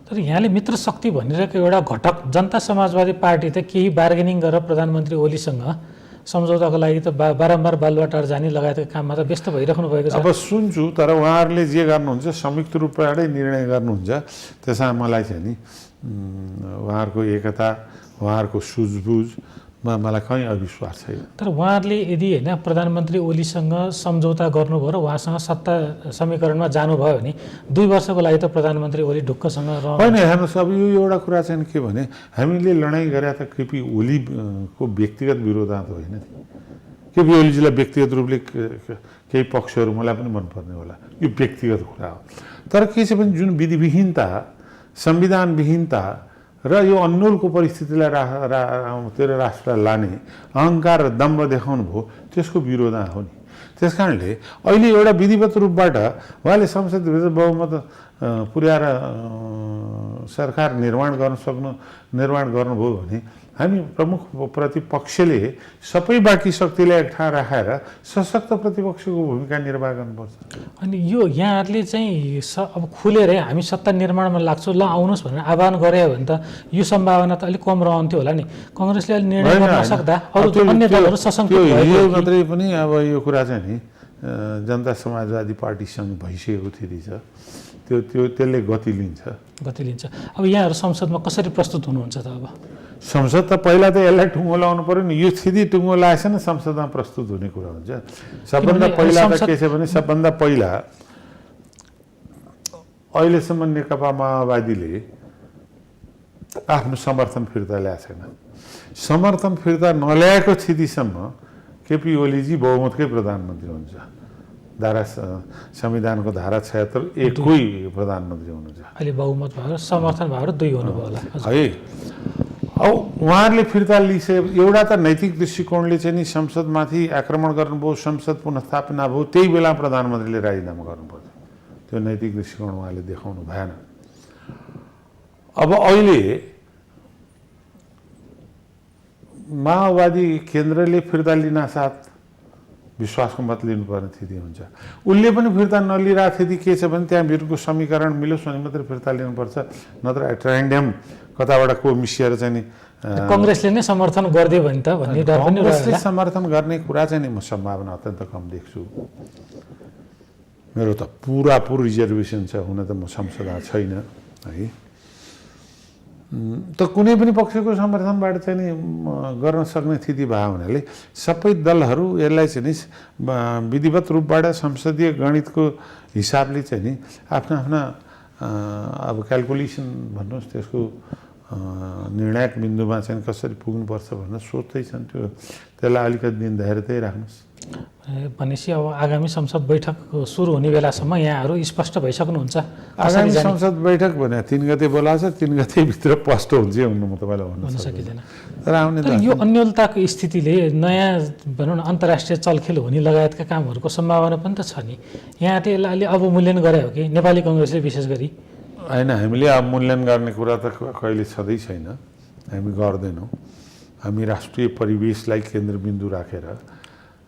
तर यहाँले मित्र शक्ति भनिरहेको एउटा घटक जनता समाजवादी पार्टी त केही बार्गेनिङ गरेर प्रधानमन्त्री ओलीसँग सम्झौताको लागि त बारम्बार बालुवाटार जाने लगायतका काममा त व्यस्त भइराख्नु भएको छ। अब सुन्छु, तर उहाँहरूले जे गर्नुहुन्छ संयुक्त रूपबाटै निर्णय गर्नुहुन्छ। त्यसमा मलाई चाहिँ नि उहाँहरूको एकता, उहाँहरूको सुझबुझमा मलाई कहीँ अविश्वास छैन। तर उहाँहरूले यदि होइन प्रधानमन्त्री ओलीसँग सम्झौता गर्नुभयो र उहाँसँग सत्ता समीकरणमा जानुभयो भने 2 वर्षको लागि त प्रधानमन्त्री ओली ढुक्कसँग होइन। हेर्नुहोस्, अब यो एउटा कुरा चाहिँ के भने, हामीले लडाइँ गरे त केपी ओलीको व्यक्तिगत विरोधात होइन। केपी ओलीजीलाई व्यक्तिगत रूपले केही पक्षहरू मलाई पनि मनपर्ने होला, यो व्यक्तिगत कुरा हो। तर के छ भने जुन विधिविहीनता, संविधानविहीनता र यो अन्यलको परिस्थितिलाई तेरो राष्ट्रलाई लाने अहङ्कार र दम्भ देखाउनु भयो, त्यसको विरोध हो नि। त्यस कारणले अहिले एउटा विधिवत रूपबाट उहाँले संसदभित्र बहुमत पुर्याएर सरकार निर्माण गर्नुभयो भने हामी प्रमुख प्रतिपक्षले सबै बाँकी शक्तिलाई एक ठाउँ राखेर सशक्त प्रतिपक्षको भूमिका निर्वाह गर्नुपर्छ। अनि यो यहाँहरूले चाहिँ अब खुलेरै हामी सत्ता निर्माणमा लाग्छौँ, ल आउनुहोस् भनेर आह्वान गरे भने त यो सम्भावना त अलिक कम रहन्थ्यो होला नि। काङ्ग्रेसले अहिले निर्णय गर्न नसक्दा अरू अन्य दलहरू सशक्त यो मात्रै पनि अब यो कुरा चाहिँ नि जनता समाजवादी पार्टीसँग भइसकेको थिएछ, त्यसले गति लिन्छ। अब यहाँहरू संसदमा कसरी प्रस्तुत हुनुहुन्छ त? अब संसद त पहिला त यसलाई टुङ्गो लाउनु पऱ्यो नि। यो स्थिति टुङ्गो लागेछ नि संसदमा प्रस्तुत हुने कुरा हुन्छ। सबभन्दा पहिला त के छ भने, सबभन्दा पहिला अहिलेसम्म नेकपा माओवादीले आफ्नो समर्थन फिर्ता ल्याएको छैन। समर्थन फिर्ता नल्याएको स्थितिसम्म केपी ओलीजी बहुमतकै प्रधानमन्त्री हुन्छ। संविधानको धारा 76(1) कै प्रधानमन्त्री हुनुहुन्छ। अहिले बहुमत भएर समर्थन भएर 2 हुनुभयो होला है। अब उहाँहरूले फिर्ता लिइसके, एउटा त नैतिक दृष्टिकोणले चाहिँ नि संसदमाथि आक्रमण गर्नुभयो, संसद पुनस्थापना भयो, त्यही बेला प्रधानमन्त्रीले राजीनामा गर्नुपर्छ। त्यो नैतिक दृष्टिकोण उहाँले देखाउनु भएन। अब अहिले माओवादी केन्द्रले फिर्ता लिनासाथ विश्वासको मत लिनुपर्ने स्थिति हुन्छ। उसले पनि फिर्ता नलिरहेको स्थिति के छ भने, त्यहाँ भित्रको समीकरण मिलोस् भने मात्रै फिर्ता लिनुपर्छ, नत्र ट्रान्डेम कताबाट को मिसिएर चाहिँ नि काङ्ग्रेसले नै समर्थन गरिदियो भने त भन्ने डर पनि काङ्ग्रेसले समर्थन गर्ने कुरा चाहिँ नि म सम्भावना अत्यन्त कम देख्छु। मेरो त पुरापुर रिजर्भेसन छ, हुन त म संसदमा छैन है। त कुनै पनि पक्षको समर्थनबाट चाहिँ नि गर्न सक्ने स्थिति भयो हुनाले सबै दलहरू यसलाई चाहिँ नि विधिवत रूपबाट संसदीय गणितको हिसाबले चाहिँ नि आफ्ना आफ्ना अब क्यालकुलेसन भन्नुहोस्, त्यसको निर्णायक बिन्दुमा चाहिँ कसरी पुग्नुपर्छ भनेर सोच्दैछन्। त्यसलाई अलिकति दिन धैर्यतै राख्नुहोस्। भनेपछि अब आगामी संसद बैठक सुरु हुने बेलासम्म यहाँहरू स्पष्ट भइसक्नुहुन्छ? आगामी संसद बैठक भने 3 गते बोलाएको छ, 3 गतेभित्र स्पष्ट हुन्छ हुनु म तपाईँलाई भन्न सकिँदैन। तर आउने यो अन्यलताको स्थितिले नयाँ भनौँ न अन्तर्राष्ट्रिय चलखेल हुने लगायतका कामहरूको सम्भावना पनि त छ नि। यहाँहरूले यसलाई अलि अवमूल्यन गरे हो कि नेपाली काङ्ग्रेसले विशेष गरी? होइन, हामीले अवमूल्यन गर्ने कुरा त कहिले छँदै छैन, हामी गर्दैनौँ। हामी राष्ट्रिय परिवेशलाई केन्द्रबिन्दु राखेर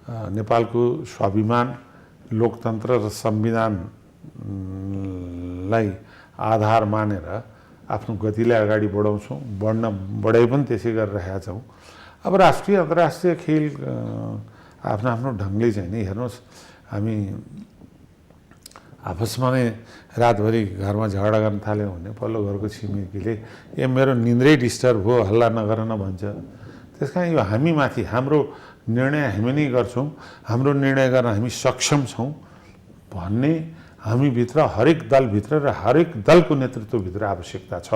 नेपालको स्वाभिमान, लोकतन्त्र र संविधानलाई आधार मानेर आफ्नो गतिलाई अगाडि बढाउँछौँ, बढाइ पनि त्यसै गरिरहेका छौँ। अब राष्ट्रिय अन्तर्राष्ट्रिय खेल आफ्नो आफ्नो ढङ्गले चाहिँ नि हेर्नुहोस्, हामी आपसमा नै रातभरि घरमा झगडा गर्न थाल्यौँ भने पल्लो घरको छिमेकीले मेरो निन्द्रै डिस्टर्ब हो, हल्ला नगर न भन्छ। त्यस कारण यो हामीमाथि, हाम्रो निर्णय हामी नै गर्छौँ, हाम्रो निर्णय गर्न हामी सक्षम छौँ भन्ने हामीभित्र, हरेक दलभित्र र हरेक दलको नेतृत्वभित्र आवश्यकता छ।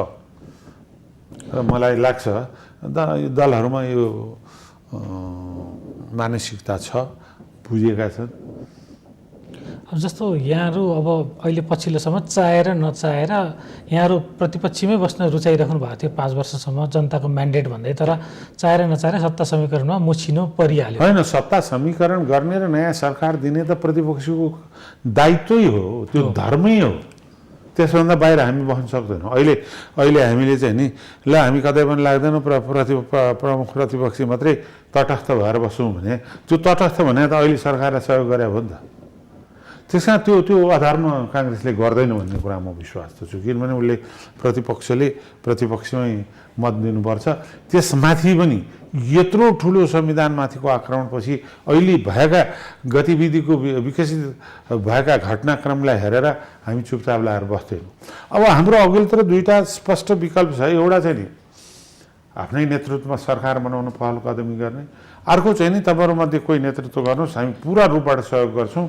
र मलाई लाग्छ दलहरूमा यो मानसिकता छ, बुझेका छन्। अब जस्तो यहाँहरू अब अहिले पछिल्लो समय चाहेर नचाहेर यहाँहरू प्रतिपक्षमै बस्न रुचाइराख्नु भएको थियो 5 वर्षसम्म, जनताको म्यान्डेट भन्दै। तर चाहेर नचाहेर सत्ता समीकरणमा मुछिनु परिहाल्यो। होइन, सत्ता समीकरण गर्ने र नयाँ सरकार दिने त प्रतिपक्षको दायित्वै हो, त्यो धर्मै हो। त्यसभन्दा बाहिर हामी बस्न सक्दैनौँ। अहिले हामीले चाहिँ नि ल हामी कतै पनि लाग्दैनौँ, प्रमुख प्रतिपक्षी मात्रै तटस्थ भएर बसौँ भने त्यो तटस्थ भने त अहिले सरकारलाई सहयोग गरे हो नि त। त्यस कारण त्यो आधारमा काङ्ग्रेसले गर्दैन भन्ने कुरा म विश्वास छु। किनभने उसले प्रतिपक्षमै मत दिनुपर्छ। त्यसमाथि पनि यत्रो ठुलो संविधानमाथिको आक्रमणपछि अहिले भएका गतिविधिको विकसित भएका घटनाक्रमलाई हेरेर हामी चुपचाप लाएर बस्दैनौँ। अब हाम्रो अघिल्तिर दुईवटा स्पष्ट विकल्प छ। एउटा चाहिँ नि आफ्नै नेतृत्वमा सरकार बनाउन पहल कदमी गर्ने, अर्को चाहिँ नि तपाईँहरूमध्ये कोही नेतृत्व गर्नुहोस्, हामी पुरा रूपबाट सहयोग गर्छौँ,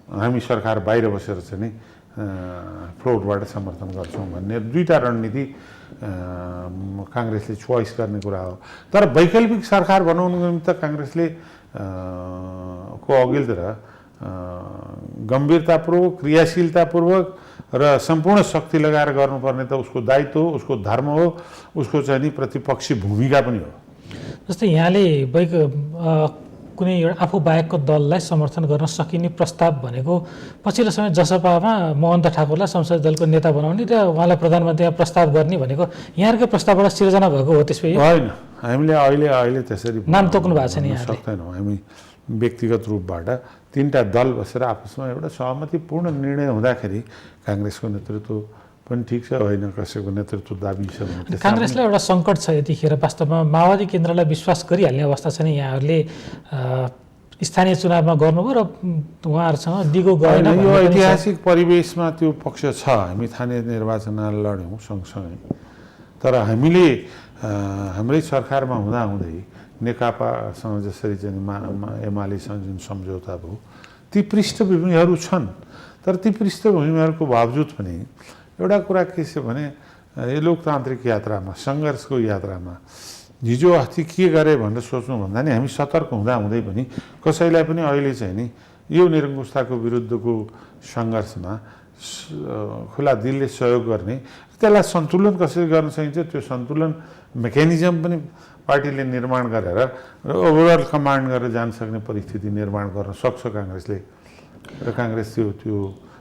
हामी सरकार बाहिर बसेर चाहिँ नि फ्लोरबाट समर्थन गर्छौँ भन्ने दुईवटा रणनीति काङ्ग्रेसले चोइस गर्ने कुरा हो। तर वैकल्पिक सरकार बनाउनुको निमित्त काङ्ग्रेसले को अघिल्तिर गम्भीरतापूर्वक, क्रियाशीलतापूर्वक र सम्पूर्ण शक्ति लगाएर गर्नुपर्ने त उसको दायित्व हो, उसको धर्म हो, उसको चाहिँ नि प्रतिपक्षी भूमिका पनि हो। जस्तै यहाँले कुनै एउटा आफू बाहेकको दललाई समर्थन गर्न सकिने प्रस्ताव भनेको पछिल्लो समय जसपामा महन्त ठाकुरलाई संसदीय दलको नेता बनाउने र उहाँलाई प्रधानमन्त्रीमा प्रस्ताव गर्ने भनेको यहाँकै प्रस्तावबाट सिर्जना भएको हो। त्यसपछि होइन, हामीले अहिले त्यसरी नाम तोक्नु भएको छैन, यहाँ सक्दैनौँ। हामी व्यक्तिगत रूपबाट 3टा दल बसेर आपसमा एउटा सहमतिपूर्ण निर्णय हुँदाखेरि काङ्ग्रेसको नेतृत्व पनि ठिक छ, होइन कसैको नेतृत्व दाबी छ भने काङ्ग्रेसलाई एउटा सङ्कट छ। यतिखेर वास्तवमा माओवादी केन्द्रलाई विश्वास गरिहाल्ने अवस्था छैन। यहाँहरूले स्थानीय चुनावमा गर्नुभयो र उहाँहरूसँग दिगो गएन। यो ऐतिहासिक परिवेशमा त्यो पक्ष छ। हामी स्थानीय निर्वाचन लड्यौँ सँगसँगै, तर हामीले हाम्रै सरकारमा हुँदाहुँदै नेकपासँग जसरी चाहिँ एमालेसँग जुन सम्झौता भयो, ती पृष्ठभूमिहरू छन्। तर ती पृष्ठभूमिहरूको बावजुद पनि एउटा कुरा के छ भने यो लोकतान्त्रिक यात्रामा, सङ्घर्षको यात्रामा हिजो अस्ति के गरे भनेर सोच्नुभन्दा नि हामी सतर्क हुँदाहुँदै पनि कसैलाई पनि अहिले चाहिँ नि यो निरङ्कुशताको विरुद्धको सङ्घर्षमा खुला दिलले सहयोग गर्ने, त्यसलाई सन्तुलन कसरी गर्न सकिन्छ त्यो सन्तुलन मेकानिजम पनि पार्टीले निर्माण गरेर ओभरअल कमान्ड गरेर जान सक्ने परिस्थिति निर्माण गर्न सक्छ काङ्ग्रेसले, र काङ्ग्रेस त्यो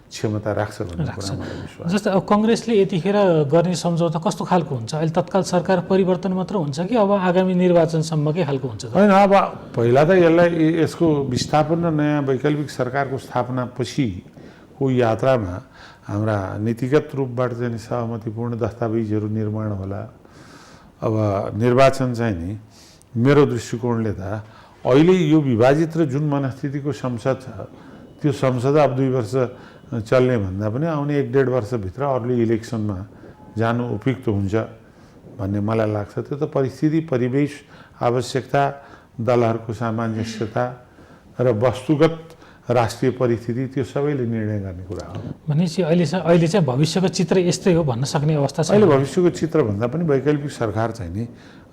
क्षमता राख्छ भन्ने कुरा मलाई विश्वास। जस्तै अब कङ्ग्रेसले यतिखेर गर्ने सम्झौता कस्तो खालको हुन्छ? अहिले तत्काल सरकार परिवर्तन मात्र हुन्छ कि अब आगामी निर्वाचनसम्मकै खालको हुन्छ? होइन, अब पहिला त यसको विस्थापन र नयाँ वैकल्पिक सरकारको स्थापना पछिको यात्रामा हाम्रा नीतिगत रूपबाट चाहिँ सहमतिपूर्ण दस्तावेजहरू निर्माण होला। अब निर्वाचन चाहिँ नि मेरो दृष्टिकोणले त अहिले यो विभाजित र जुन मनस्थितिको संसद छ त्यो संसद अब 2 वर्ष चल्ने भन्दा पनि आउने 1-1.5 वर्षभित्र अर्ली इलेक्सनमा जानु उपयुक्त हुन्छ भन्ने मलाई लाग्छ। त्यो त परिस्थिति, परिवेश, आवश्यकता, दलहरूको सामञ्जस्यता र वस्तुगत राष्ट्रिय परिस्थिति त्यो सबैले निर्णय गर्ने कुरा हो। भनेपछि अहिले चाहिँ भविष्यको चित्र यस्तै हो भन्न सक्ने अवस्था छ? अहिले भविष्यको चित्र भन्दा पनि वैकल्पिक सरकार चाहिँ नि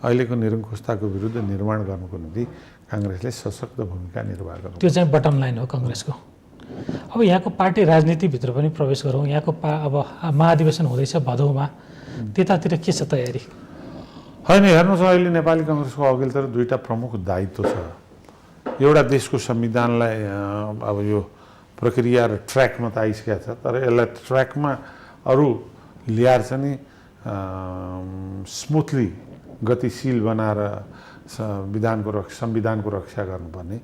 अहिलेको निरङ्कुशताको विरुद्ध निर्माण गर्नुको निम्ति काङ्ग्रेसले सशक्त भूमिका निर्वाह गर्नु, त्यो चाहिँ बटम लाइन हो काङ्ग्रेसको। अब यहाँको पार्टी राजनीतिभित्र पनि प्रवेश गरौँ। यहाँको अब महाधिवेशन हुँदैछ भदौमा, त्यतातिर के छ तयारी? होइन, हेर्नुहोस्, अहिले नेपाली काङ्ग्रेसको अघिल्तिर 2टा प्रमुख दायित्व छ। एउटा देशको संविधानलाई अब यो प्रक्रिया र ट्र्याकमा त आइसकेको छ, तर यसलाई ट्र्याकमा अरू ल्याएर चाहिँ नि स्मुथली गतिशील बनाएर संविधानको रक्षा गर्नुपर्ने।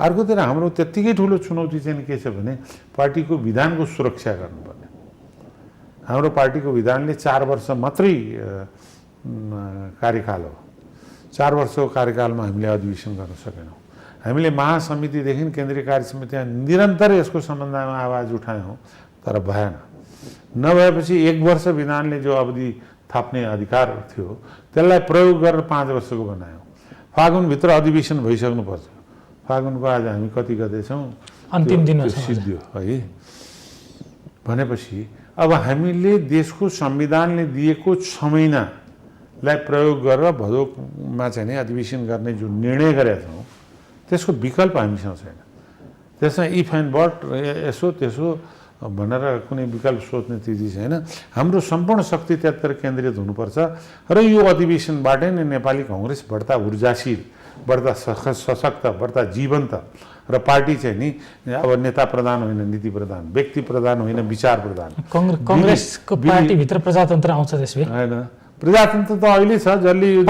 अर्कोतिर हाम्रो त्यत्तिकै ठुलो चुनौती चाहिँ के छ भने पार्टीको विधानको सुरक्षा गर्नुपर्ने। हाम्रो पार्टीको विधानले 4 वर्ष मात्रै कार्यकाल हो। 4 वर्षको कार्यकालमा हामीले अधिवेशन गर्न सकेनौँ। हामीले महासमितिदेखि केन्द्रीय कार्य समितिमा निरन्तर यसको सम्बन्धमा आवाज उठायौँ, तर भएन। नभएपछि 1 वर्ष विधानले जो अवधि थप्ने अधिकार थियो त्यसलाई प्रयोग गरेर 5 वर्षको बनायौँ। फागुनभित्र अधिवेशन भइसक्नुपर्छ। फागुनको आज हामी कति गते छौँ? अन्तिम दिन सिद्धियो है। भनेपछि अब हामीले देशको संविधानले दिएको 6 महिनालाई प्रयोग गरेर भदौमा चाहिँ नि अधिवेशन गर्ने जुन निर्णय गरेका छौँ त्यसको विकल्प हामीसँग छैन। त्यसमा इफ एन्ड बट यसो त्यसो भनेर कुनै विकल्प सोच्ने चिज छैन। हाम्रो सम्पूर्ण शक्ति त्यतिर केन्द्रित हुनुपर्छ र यो अधिवेशनबाट नै नेपाली कङ्ग्रेस बढ्ता ऊर्जाशील, बढ्ता सशक्त, बढ्ता जीवन्त र पार्टी चाहिँ नि अब नेता प्रधान होइन नीति प्रधान, व्यक्ति प्रधान होइन विचार प्रधान। कङ्ग्रेसको पार्टीभित्र प्रजातन्त्र आउँछ त्यसले होइन? प्रजातन्त्र त अहिले छ। जसले यो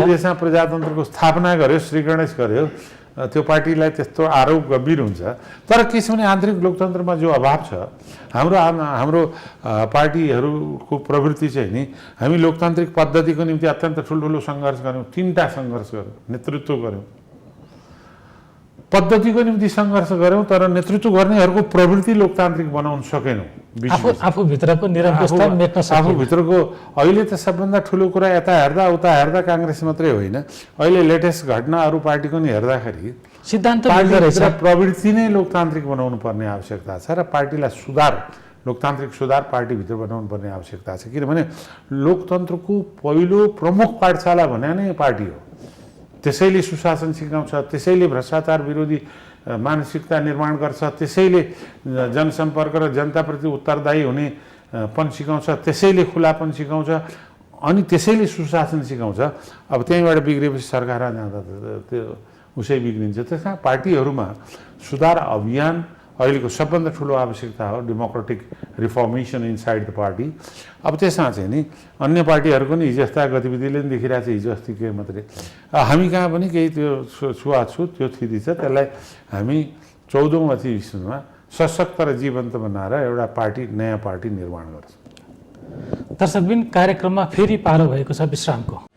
देशमा प्रजातन्त्रको स्थापना गर्यो, श्री गणेश गर्यो, त्यो पार्टीलाई त्यस्तो आरोप गम्भीर हुन्छ। तर के छ भने आन्तरिक लोकतन्त्रमा जो अभाव छ, हाम्रो पार्टीहरूको प्रवृत्ति चाहिँ नि हामी लोकतान्त्रिक पद्धतिको निम्ति अत्यन्त ठुल्ठुलो सङ्घर्ष गऱ्यौँ। 3टा सङ्घर्ष गऱ्यौँ, नेतृत्व गऱ्यौँ, पद्धतिको निम्ति सङ्घर्ष गऱ्यौँ, तर नेतृत्व गर्नेहरूको प्रवृत्ति लोकतान्त्रिक बनाउन सकेनौँ। आफूभित्रको निरङ्कुशता मेट्न सकेन। आफूभित्रको अहिले त सबभन्दा ठुलो कुरा यता हेर्दा उता हेर्दा काङ्ग्रेस मात्रै होइन, अहिले लेटेस्ट घटना अरू पार्टीको नि हेर्दाखेरि सिद्धान्त प्रवृत्ति नै लोकतान्त्रिक बनाउनु पर्ने आवश्यकता छ र पार्टीलाई सुधार, लोकतान्त्रिक सुधार पार्टीभित्र बनाउनु पर्ने आवश्यकता छ। किनभने लोकतन्त्रको पहिलो प्रमुख पाठशाला भने नै पार्टी हो। त्यसैले सुशासन सिकाउँछ, त्यसैले भ्रष्टाचार विरोधी मानसिकता निर्माण गर्छ, त्यसैले जनसम्पर्क र जनताप्रति उत्तरदायी हुनेपन सिकाउँछ, त्यसैले खुलापन सिकाउँछ, अनि त्यसैले सुशासन सिकाउँछ। अब त्यहीँबाट बिग्रेपछि सरकारमा जाँदा त्यो उसै बिग्रिन्छ। त्यसमा पार्टीहरूमा सुधार अभियान अहिलेको सबभन्दा ठुलो आवश्यकता हो, democratic reformation inside the party. अब त्यसमा चाहिँ नि अन्य पार्टीहरूको नि हिजो यस्ता गतिविधिले पनि देखिरहेको छ। हिजो अस्ति के मात्रै हामी कहाँ पनि केही त्यो छुवाछुत त्यो स्थिति छ। त्यसलाई हामी 14औं अधिवेशनमा सशक्त र जीवन्त बनाएर एउटा पार्टी, नयाँ पार्टी निर्माण गर्छौँ। दर्शकबिन, कार्यक्रममा फेरि पालो भएको छ विश्रामको।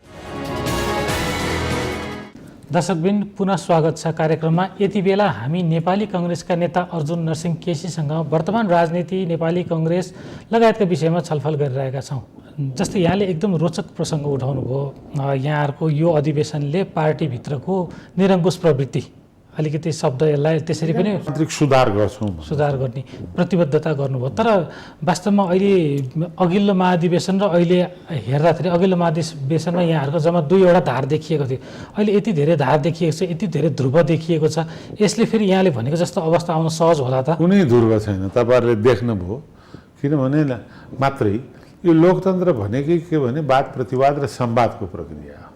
दर्शकबिन, पुनः स्वागत छ कार्यक्रममा। यति बेला हामी नेपाली कङ्ग्रेसका नेता अर्जुन नरसिंह केसीसँग वर्तमान राजनीति, नेपाली कङ्ग्रेस लगायतका विषयमा छलफल गरिरहेका छौँ। जस्तै यहाँले एकदम रोचक प्रसङ्ग उठाउनु भयो। यहाँहरूको यो अधिवेशनले पार्टीभित्रको निरङ्कुश प्रवृत्ति, अलिकति शब्द यसलाई त्यसरी पनि सुधार गर्छौँ, सुधार गर्ने प्रतिबद्धता गर्नुभयो। तर वास्तवमा अहिले अघिल्लो महाधिवेशन र अहिले हेर्दाखेरि अघिल्लो महाधिवेशनमा यहाँहरूको जम्मा 2वटा धार देखिएको थियो। अहिले यति धेरै धार देखिएको छ, यति धेरै ध्रुव देखिएको छ, यसले फेरि यहाँले भनेको जस्तो अवस्था आउन सहज होला त? कुनै ध्रुव छैन। तपाईँहरूले देख्नुभयो। किनभने मात्रै यो लोकतन्त्र भनेकै के भने वाद प्रतिवाद र संवादको प्रक्रिया हो।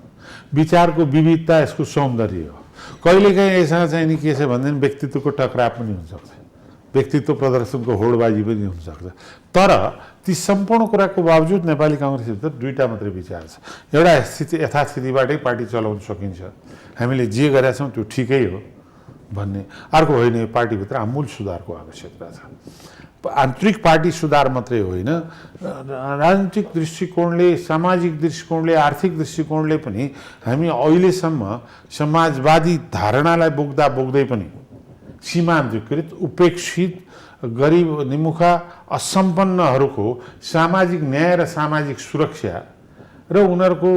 विचारको विविधता यसको सौन्दर्य हो। कहिलेकाहीँ यसमा चाहिँ नि के छ भनेदेखि व्यक्तित्वको टकराव पनि हुनसक्छ, व्यक्तित्व प्रदर्शनको होडबाजी पनि हुनसक्छ। तर ती सम्पूर्ण कुराको बावजुद नेपाली कङ्ग्रेसभित्र 2टा मात्रै विचार छ। एउटा यथास्थितिबाटै पार्टी चलाउन सकिन्छ, हामीले जे गरेका छौँ त्यो ठिकै हो भन्ने। अर्को होइन, पार्टीभित्र आमूल सुधारको आवश्यकता छ। आन्तरिक पार्टी सुधार मात्रै होइन, राजनीतिक दृष्टिकोणले, सामाजिक दृष्टिकोणले, आर्थिक दृष्टिकोणले पनि हामी अहिलेसम्म समाजवादी धारणालाई बोक्दा बोक्दै पनि सीमान्तकृत, उपेक्षित, गरिब, निमुखा, असम्पन्नहरूको सामाजिक न्याय र सामाजिक सुरक्षा र उनीहरूको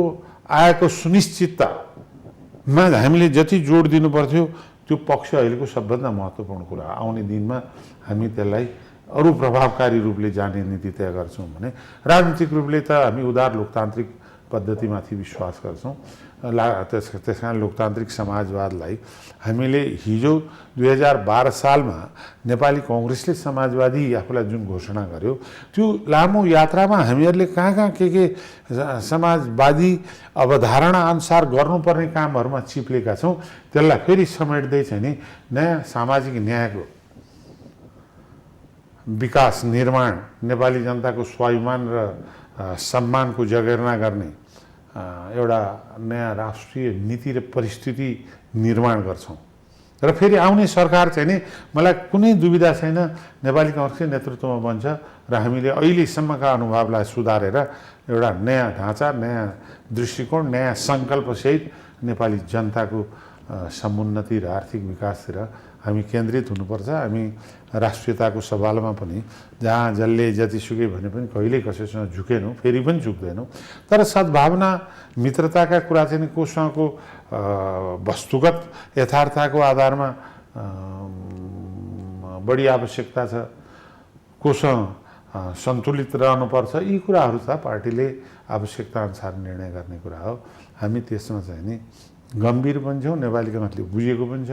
आएको सुनिश्चिततामा हामीले जति जोड दिनुपर्थ्यो त्यो पक्ष अहिलेको सबभन्दा महत्त्वपूर्ण कुरा। आउने दिनमा हामी त्यसलाई अरू प्रभावकारी रूपले जाने नीति तय गर्छौँ भने राजनीतिक रूपले त हामी उदार लोकतान्त्रिक पद्धतिमाथि विश्वास गर्छौँ। त्यस कारण लोकतान्त्रिक समाजवादलाई हामीले हिजो 2012 सालमा नेपाली कङ्ग्रेसले समाजवादी आफूलाई जुन घोषणा गर्यो त्यो लामो यात्रामा हामीहरूले कहाँ के समाजवादी अवधारणा अनुसार गर्नुपर्ने कामहरूमा चिप्लेका छौँ। त्यसलाई फेरि समेट्दै चाहिँ नि नयाँ सामाजिक न्यायको विकास, निर्माण, नेपाली जनताको स्वाभिमान र सम्मानको जगेर्ना गर्ने एउटा नयाँ राष्ट्रिय नीति र परिस्थिति निर्माण गर्छौँ। र फेरि आउने सरकार चाहिँ नि मलाई कुनै दुविधा छैन नेपाली काङ्ग्रेसकै नेतृत्वमा बन्छ र हामीले अहिलेसम्मका अनुभवलाई सुधारेर एउटा नयाँ ढाँचा, नयाँ दृष्टिकोण, नयाँ सङ्कल्पसहित नेपाली जनताको समुन्नति र आर्थिक विकासतिर हामी केन्द्रित हुनुपर्छ। हामी राष्ट्रियताको सवालमा पनि जहाँ जसले जतिसुकै भने पनि कहिल्यै कसैसँग झुकेनौँ, फेरि पनि झुक्दैनौँ। तर सद्भावना, मित्रताका कुरा चाहिँ कोसँगको वस्तुगत यथार्थको आधारमा बढी आवश्यकता छ, कोसँग सन्तुलित रहनुपर्छ, यी कुराहरू त पार्टीले आवश्यकता अनुसार निर्णय गर्ने कुरा हो। हामी त्यसमा चाहिँ नि गम्भीर पनि छौँ, नेपाली काङ्ग्रेसले बुझेको पनि छ,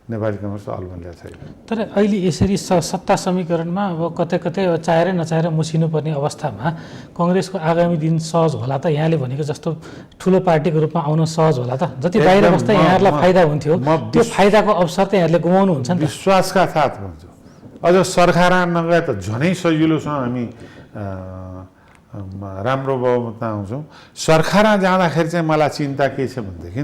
नेपाली काङ्ग्रेस अलमल्ल्या छैन। तर अहिले यसरी सत्ता समीकरणमा अब कतै कतै चाहेर नचाहेर मुसिनुपर्ने अवस्थामा कङ्ग्रेसको आगामी दिन सहज होला त? यहाँले भनेको जस्तो ठुलो पार्टीको रूपमा आउन सहज होला त? जति बाहिर बस्दा यहाँहरूलाई फाइदा हुन्थ्यो त्यो फाइदाको अवसर त यहाँहरूले गुमाउनुहुन्छ नि त। विश्वासका साथ भन्छु, अझ सरकारमा नगए त झनै सजिलोसँग हामी राम्रो बहुमतमा आउँछौँ। सरकारमा जाँदाखेरि चाहिँ मलाई चिन्ता के छ भनेदेखि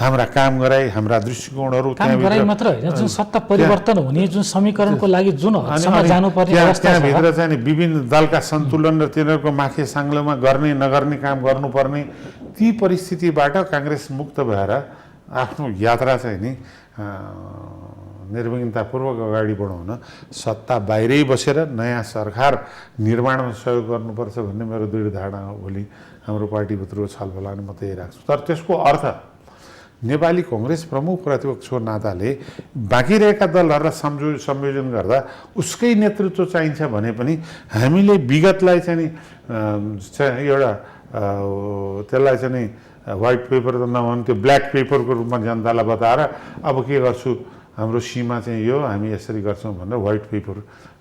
हाम्रा काम गराई, हाम्रा दृष्टिकोणहरू काम गराई मात्र होइन, जुन सत्ता परिवर्तन हुने जुन समीकरणको लागि जुन हदसम्म जानुपर्ने अवस्था छ, त्यहाँभित्र चाहिँ विभिन्न दलका सन्तुलन र तिनीहरूको माथि साङ्लोमा गर्ने नगर्ने काम गर्नुपर्ने ती परिस्थितिबाट काङ्ग्रेस मुक्त भएर आफ्नो यात्रा चाहिँ नि निर्विघ्नतापूर्वक अगाडि बढाउन सत्ता बाहिरै बसेर नयाँ सरकार निर्माणमा सहयोग गर्नुपर्छ भन्ने मेरो दृढ धारणा हो। भोलि हाम्रो पार्टीभित्र छलफल अनि म त्यही राख्छु। तर त्यसको अर्थ नेपाली काङ्ग्रेस प्रमुख प्रतिपक्षको नाताले बाँकी रहेका दलहरूलाई संयोजन गर्दा उसकै नेतृत्व चाहिन्छ भने पनि हामीले विगतलाई चाहिँ नि एउटा त्यसलाई चाहिँ नि व्हाइट पेपर त नभनु, त्यो ब्ल्याक पेपरको रूपमा जनतालाई बताएर अब के गर्छु, हाम्रो सीमा चाहिँ यो, हामी यसरी गर्छौँ भनेर व्हाइट पेपर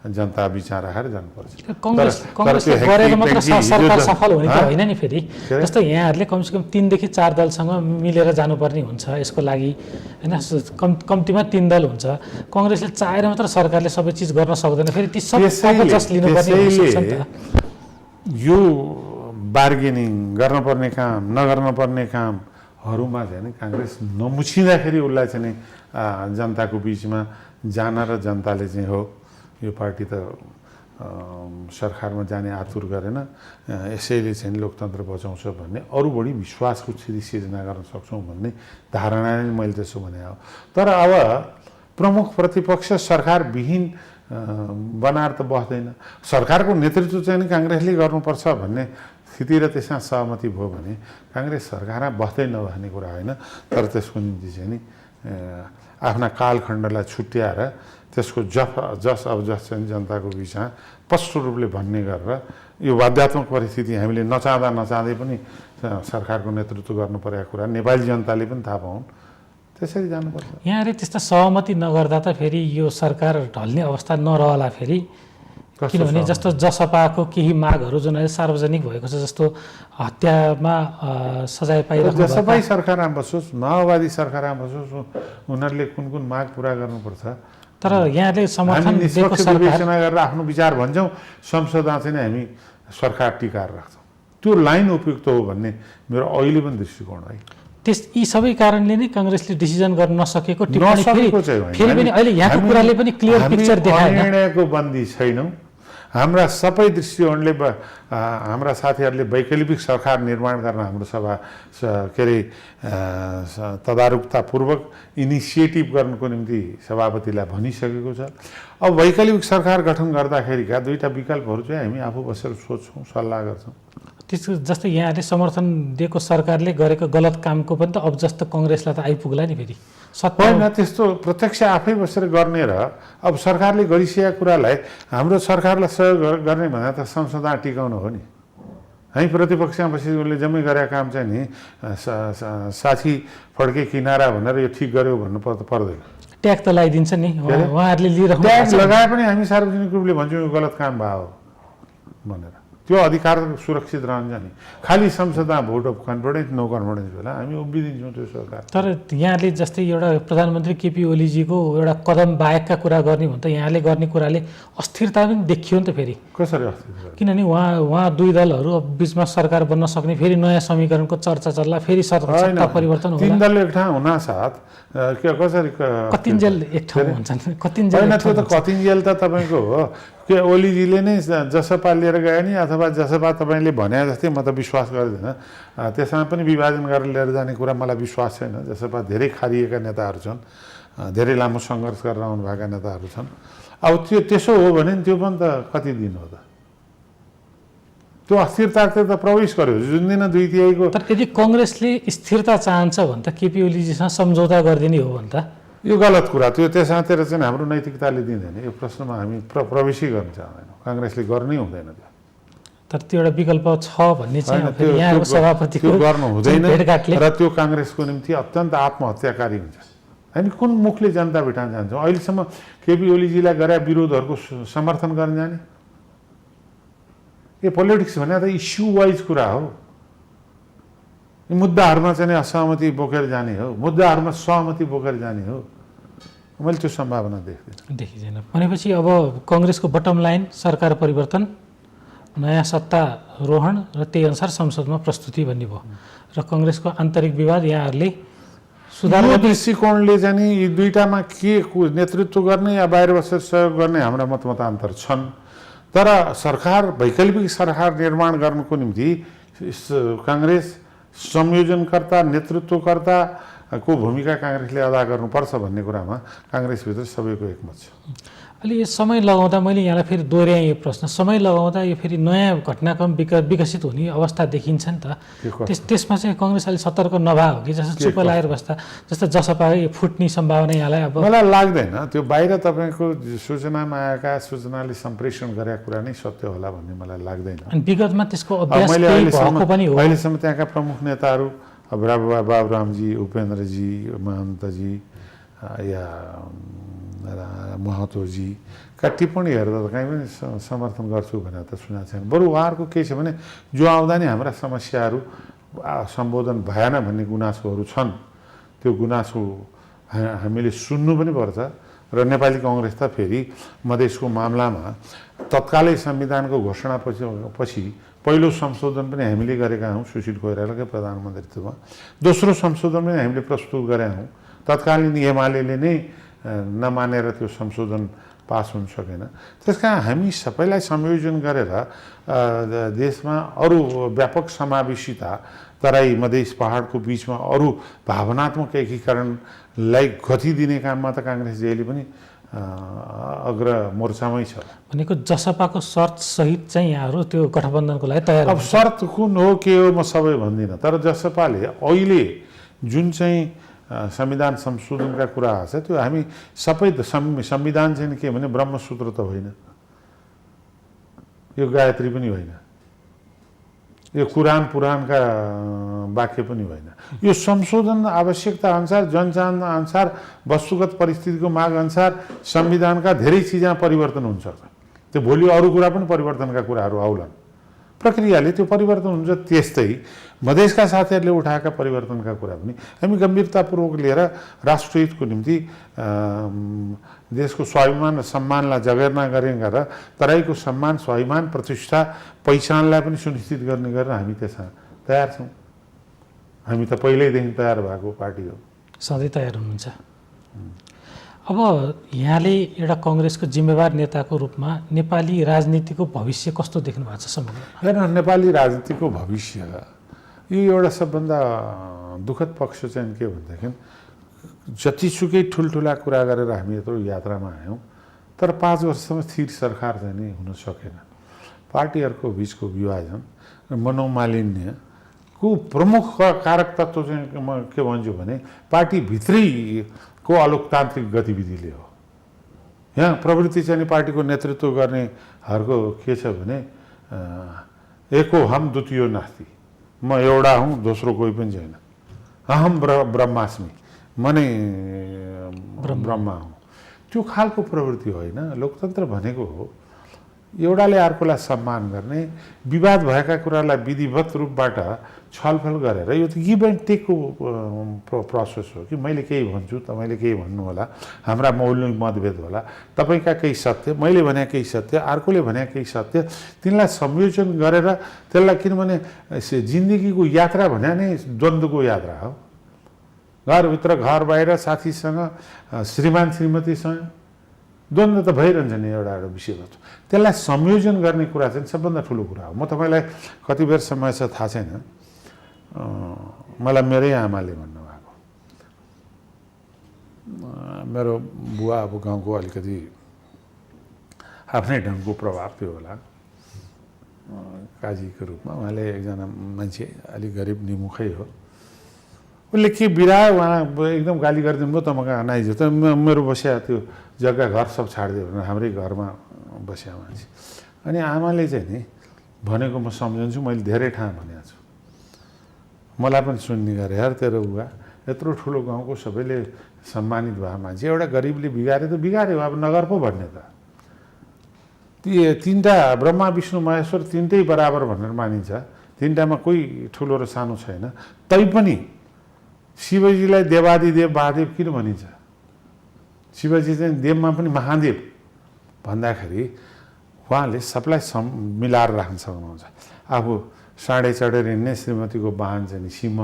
जनता बिचमा राखेर जानुपर्छ। कङ्ग्रेसले गरेर मात्र सरकार सफल हुने त होइन नि। फेरि जस्तो यहाँहरूले कमसेकम 3 देखि 4 दलसँग मिलेर जानुपर्ने हुन्छ यसको लागि होइन। कम्तीमा 3 दल हुन्छ। कङ्ग्रेसले चाहेर मात्र सरकारले सबै चिज गर्न सक्दैन, फेरि ती सबैको जस लिनुपर्ने हुन्छ नि त। यो बार्गेनिङ गर्नुपर्ने काम, नगर्नुपर्ने कामहरूमा चाहिँ नि काङ्ग्रेस नमुछिँदाखेरि उसलाई चाहिँ नि जनताको बिचमा जान र जनताले चाहिँ हो यो पार्टी त सरकारमा जाने आतुर गरेन, यसैले चाहिँ लोकतन्त्र बचाउँछ भन्ने अरू बढी विश्वासको सिर्जना गर्न सक्छौँ भन्ने धारणा नै मैले त्यसो भने हो। तर अब प्रमुख प्रतिपक्ष सरकारविहीन बनाएर त बस्दैन। सरकारको नेतृत्व चाहिँ नि काङ्ग्रेसले गर्नुपर्छ भन्ने स्थिति र त्यसमा सहमति भयो भने काङ्ग्रेस सरकारमा बस्दै नभने कुरा होइन। तर त्यसको निम्ति चाहिँ नि आफ्ना कालखण्डलाई छुट्याएर त्यसको जस चाहिँ जनताको बिचमा स्पष्ट रूपले भन्ने गरेर यो बाध्यात्मक परिस्थिति हामीले नचाहँदै पनि सरकारको नेतृत्व गर्नु परेको कुरा नेपाली जनताले पनि थाहा पाउन्, त्यसरी जानुपर्छ। यहाँले त्यस्ता सहमति नगर्दा त फेरि यो सरकार ढल्ने अवस्था नरहला फेरि। किनभने जस्तो जसपाको केही मागहरू जुन अहिले सार्वजनिक भएको छ, जस्तो हत्यामा सजाय पाइरहेको जसपा सरकारमा बसोस्, माओवादी सरकारमा बसोस्, उनीहरूले कुन माग पुरा गर्नुपर्छ। तर यहाँले समर्थन दिएको सरकार विवेचना गरेर आफ्नो विचार भन्छौँ, संसदमा चाहिँ हामी सरकार टिकाएर राख्छौँ। त्यो लाइन उपयुक्त हो भन्ने मेरो अहिले पनि दृष्टिकोण है। यी सबै कारणले नै काङ्ग्रेसले डिसिजन गर्न नसकेको टिप्पणी फेरि पनि अहिले यहाँको कुराले पनि क्लियर पिक्चर देखाएन। निर्णयको बन्दी छैनौँ। हाम्रा सबै दृष्टिकोणले हाम्रा साथीहरूले वैकल्पिक सरकार निर्माण गर्न हाम्रो सभा के अरे तदारुकतापूर्वक इनिसिएटिभ गर्नको निम्ति सभापतिलाई भनिसकेको छ। अब वैकल्पिक सरकार गठन गर्दाखेरिका दुईटा विकल्पहरू चाहिँ हामी आफू बसेर सोच्छौँ, सल्लाह गर्छौँ। त्यसको जस्तो यहाँले समर्थन दिएको सरकारले गरेको गलत कामको पनि त अब जस्तो कङ्ग्रेसलाई त आइपुग्ला नि फेरि। होइन, त्यस्तो प्रत्यक्ष आफै बसेर गर्ने र अब सरकारले गरिसकेका कुरालाई हाम्रो सरकारलाई सहयोग गर्ने भने त संसदमा टिकाउनु हो नि। हामी प्रतिपक्षमा बसेर उसले जम्मै गरेका काम चाहिँ नि साथी फड्के किनारा भनेर यो ठिक गर्यो भन्नु पर्दैन। ट्याग त लगाइदिन्छ नि उहाँहरूले लिइराख्नु। ट्याग लगाए पनि हामी सार्वजनिक रूपले भन्छौँ यो गलत काम भयो भनेर, त्यो अधिकार सुरक्षित रहन्छ नि। खालि संसदमा vote of confidence no confidence बेला हामी उभिदिन्छौँ त्यो सरकार। तर यहाँले जस्तै एउटा प्रधानमन्त्री केपी ओलीजीको एउटा कदम बाहेकका कुरा गर्ने हो भने त यहाँले गर्ने कुराले अस्थिरता पनि देखियो नि त फेरि। कसरी अस्थिरता? किनभने उहाँ दुई दलहरू बिचमा सरकार बन्न सक्ने, फेरि नयाँ समीकरणको चर्चा चल्ला, फेरि सत्ता परिवर्तन होला। तीन दल एक ठाउँ हुनासाथ कसरी कतिन्जेल एक ठाउँ हुन्छन्, कतिन्जेल होइन त्यो त कतिन्जेल त तपाईँको हो के ओलीजीले नै जसपा लिएर गए नि अथवा जसपा तपाईँले भने जस्तै म त विश्वास गर्दिनँ त्यसमा पनि विभाजन गरेर लिएर जाने कुरा मलाई विश्वास छैन। जसपा धेरै खारिएका नेताहरू छन्, धेरै लामो सङ्घर्ष गरेर आउनुभएका नेताहरू छन्। अब त्यो त्यसो हो भने त्यो पनि त कति दिन हो त? त्यो अस्थिरता त प्रवेश गर्यो जुन दिन 2/3। तर यदि कङ्ग्रेसले स्थिरता चाहन्छ भने त केपी ओलीजीसँग सम्झौता गरिदिने हो भने त यो गलत कुरा। त्यो त्यसमातिर चाहिँ हाम्रो नैतिकताले दिँदैन। यो प्रश्नमा हामी प्रवेशै गर्न चाहँदैनौँ। काङ्ग्रेसले गर्नै हुँदैन त्यो। तर त्यो एउटा विकल्प छ भन्ने चाहिँ यहाँको सभापतिको गर्नु हुँदैन भेटघाटले र त्यो काङ्ग्रेसको निम्ति अत्यन्त आत्महत्याकारी हुन्छ। हामी कुन मुखले जनता भेटाउन जान्छौँ? अहिलेसम्म केपी ओलीजीलाई गरे विरोधहरूको समर्थन गर्न जाने? यो पोलिटिक्स भने त इस्यु वाइज कुरा हो। मुद्दाहरूमा चाहिँ असहमति बोकेर जाने हो, मुद्दाहरूमा सहमति बोकेर जाने हो। मैले त्यो सम्भावना देखिँदैन। भनेपछि अब कङ्ग्रेसको बटम लाइन सरकार परिवर्तन, नयाँ सत्तारोहण र त्यही अनुसार संसदमा प्रस्तुति भन्ने भयो। र कङ्ग्रेसको आन्तरिक विवाद यहाँहरूले सुधार दृष्टिकोणले चाहिँ यी दुईटामा के नेतृत्व गर्ने या बाहिर बसेर सहयोग गर्ने हाम्रा मतमतान्तर छन्। तर सरकार वैकल्पिक सरकार निर्माण गर्नको निम्ति काङ्ग्रेस संयोजनकर्ता नेतृत्वकर्ताको भूमिका काङ्ग्रेसले अदा गर्नुपर्छ भन्ने कुरामा काङ्ग्रेसभित्र सबैको एकमत छ। अलि यो समय लगाउँदा मैले यहाँलाई फेरि दोहोऱ्याएँ यो प्रश्न, समय लगाउँदा यो फेरि नयाँ घटनाक्रम विकसित हुने अवस्था देखिन्छ नि त। त्यसमा चाहिँ कङ्ग्रेस अलि सतर्क नभए हो कि जस्तो चुप लागेर बस्दा जस्तो जसपाकै फुट्ने सम्भावना यहाँलाई अब? मलाई लाग्दैन त्यो बाहिर तपाईँको सूचनामा आएका सूचनाले सम्प्रेषण गरेका कुरा नै सत्य होला भन्ने मलाई लाग्दैन। अनि विगतमा त्यसको अभ्यास भएको पनि हो। अहिलेसम्म त्यहाँका प्रमुख नेताहरू बाबुरामजी, उपेन्द्रजी, महन्तजी या महतोजीका टिप्पणी हेर्दा त कहीँ पनि समर्थन गर्छु भनेर त सुनेको छैन। बरु उहाँहरूको के छ भने जो आउँदा नि हाम्रा समस्याहरू सम्बोधन भएन भन्ने गुनासोहरू छन्। त्यो गुनासो हामीले सुन्नु पनि पर्छ। र नेपाली कङ्ग्रेस त फेरि मधेसको मामलामा तत्कालै संविधानको घोषणा पछि पहिलो संशोधन पनि हामीले गरेका हौँ सुशील कोइरालाकै प्रधानमन्त्रीत्वमा। दोस्रो संशोधन पनि हामीले प्रस्तुत गरेका हौँ। तत्कालीन एमाले नै नमानेर त्यो संशोधन पास हुन सकेन। त्यसकारण हामी सबैलाई संयोजन गरेर देशमा अरू व्यापक समावेशिता तराई मधेस पहाडको बिचमा अरू भावनात्मक एकीकरणलाई गति दिने काममा त काङ्ग्रेस जहिले पनि अग्र मोर्चामै छ। भनेको जसपाको शर्त सहित चाहिँ यहाँहरू त्यो गठबन्धनको लागि तयार? अब शर्त कुन हो के हो म सबै भन्दिनँ। तर जसपाले अहिले जुन चाहिँ संविधान संशोधनका कुरा छ त्यो हामी सबै संविधान चाहिँ के भने ब्रह्मसूत्र त होइन, यो गायत्री पनि होइन, यो कुरान पुराणका वाक्य पनि होइन। यो संशोधन आवश्यकता अनुसार जनचाहना अनुसार वस्तुगत परिस्थितिको माग अनुसार संविधानका धेरै चिजमा परिवर्तन हुन्छ। त्यो भोलि अरू कुरा पनि परिवर्तनका कुराहरू आउलान्। प्रक्रियाले त्यो परिवर्तन हुन्छ। त्यस्तै मधेसका साथीहरूले उठाएका परिवर्तनका कुरा पनि हामी गम्भीरतापूर्वक लिएर राष्ट्रहितको निम्ति देशको स्वाभिमान र सम्मानलाई जगेर्ना गरेर तराईको सम्मान, स्वाभिमान, प्रतिष्ठा, पहिचानलाई पनि सुनिश्चित गर्ने गरेर हामी त्यसमा तयार छौँ। हामी त पहिल्यैदेखि तयार भएको पार्टी हो। सधैँ तयार हुनुहुन्छ। अब यहाँले एउटा कङ्ग्रेसको जिम्मेवार नेताको रूपमा नेपाली राजनीतिको भविष्य कस्तो देख्नु भएको छ समग्रमा? हेर्नु, नेपाली राजनीतिको भविष्य यो एउटा सबभन्दा दुःखद पक्ष चाहिँ के भनेदेखि जतिसुकै ठुल्ठुला कुरा गरेर हामी यत्रो यात्रामा आयौँ तर 5 वर्षसम्म स्थिर सरकार चाहिँ नि हुन सकेन। पार्टीहरूको बिचको विभाजन र मनोमालिन्यको प्रमुख कारक तत्त्व चाहिँ म के भन्छु भने पार्टीभित्रैको अलोकतान्त्रिक गतिविधिले हो। यहाँ प्रवृत्ति चाहिँ पार्टीको नेतृत्व गर्नेहरूको के छ भने एको हम द्वितीयो नास्ति, म एउटा हुँ दोस्रो कोही पनि छैन, अहम ब्रह्मास्मि, म नै ब्रह्मा हुँ। त्यो खालको प्रवृत्ति होइन। लोकतन्त्र भनेको हो एउटाले अर्कोलाई सम्मान गर्ने, विवाद भएका कुरालाई विधिवत रूपबाट छलफल गरेर, यो त गिभ एन्ड टेकको प्रोसेस हो कि मैले केही भन्छु, तपाईँले केही भन्नु होला, हाम्रा मौलिक मतभेद होला, तपाईँका केही सत्य, मैले भने केही सत्य, अर्कोले भने केही सत्य, तिनलाई संयोजन गरेर त्यसलाई, किनभने जिन्दगीको यात्रा भने नै द्वन्द्वको यात्रा हो। घरभित्र, घर बाहिर, साथीसँग, श्रीमान श्रीमतीसँग द्वन्द्व त भइरहन्छ नि एउटा विषयवस्तु। त्यसलाई संयोजन गर्ने कुरा चाहिँ सबभन्दा ठुलो कुरा हो। म तपाईँलाई कति बेर समय छ थाहा छैन, मलाई मेरै आमाले भन्नुभएको, मेरो बुवा अब गाउँको अलिकति आफ्नै ढङ्गको प्रभाव थियो होला काजीको रूपमा। उहाँले एकजना मान्छे अलिक गरिब निमुखै हो, उसले के बिरायो, उहाँ एकदम गाली गरिदिनु भयो, त म कहाँ नआइज, त मेरो बस्या त्यो जग्गा घर सब छाडिदियो भनेर हाम्रै घरमा बस्या मान्छे। अनि आमाले चाहिँ नि भनेको म सम्झन्छु, मैले धेरै ठाउँ भनेको छु, मलाई पनि सुन्ने गरे, यार तेरो बुवा यत्रो ठुलो गाउँको सबैले सम्मानित भए मान्छे, एउटा गरिबले बिगारे त बिगाऱ्यो, अब नगर पो भन्ने त। ती तिनवटा ब्रह्मा विष्णु महेश्वर तिनटै बराबर भनेर मानिन्छ, तिनवटामा कोही ठुलो र सानो छैन। तैपनि शिवजीलाई देवादिदेव महादेव किन भनिन्छ? शिवजी चाहिँ देवमा पनि महादेव भन्दाखेरि उहाँले सबलाई मिलाएर राख्न सक्नुहुन्छ। आफू साँडे चढेर हिँड्ने, श्रीमतीको वाहन चाहिँ सिंह,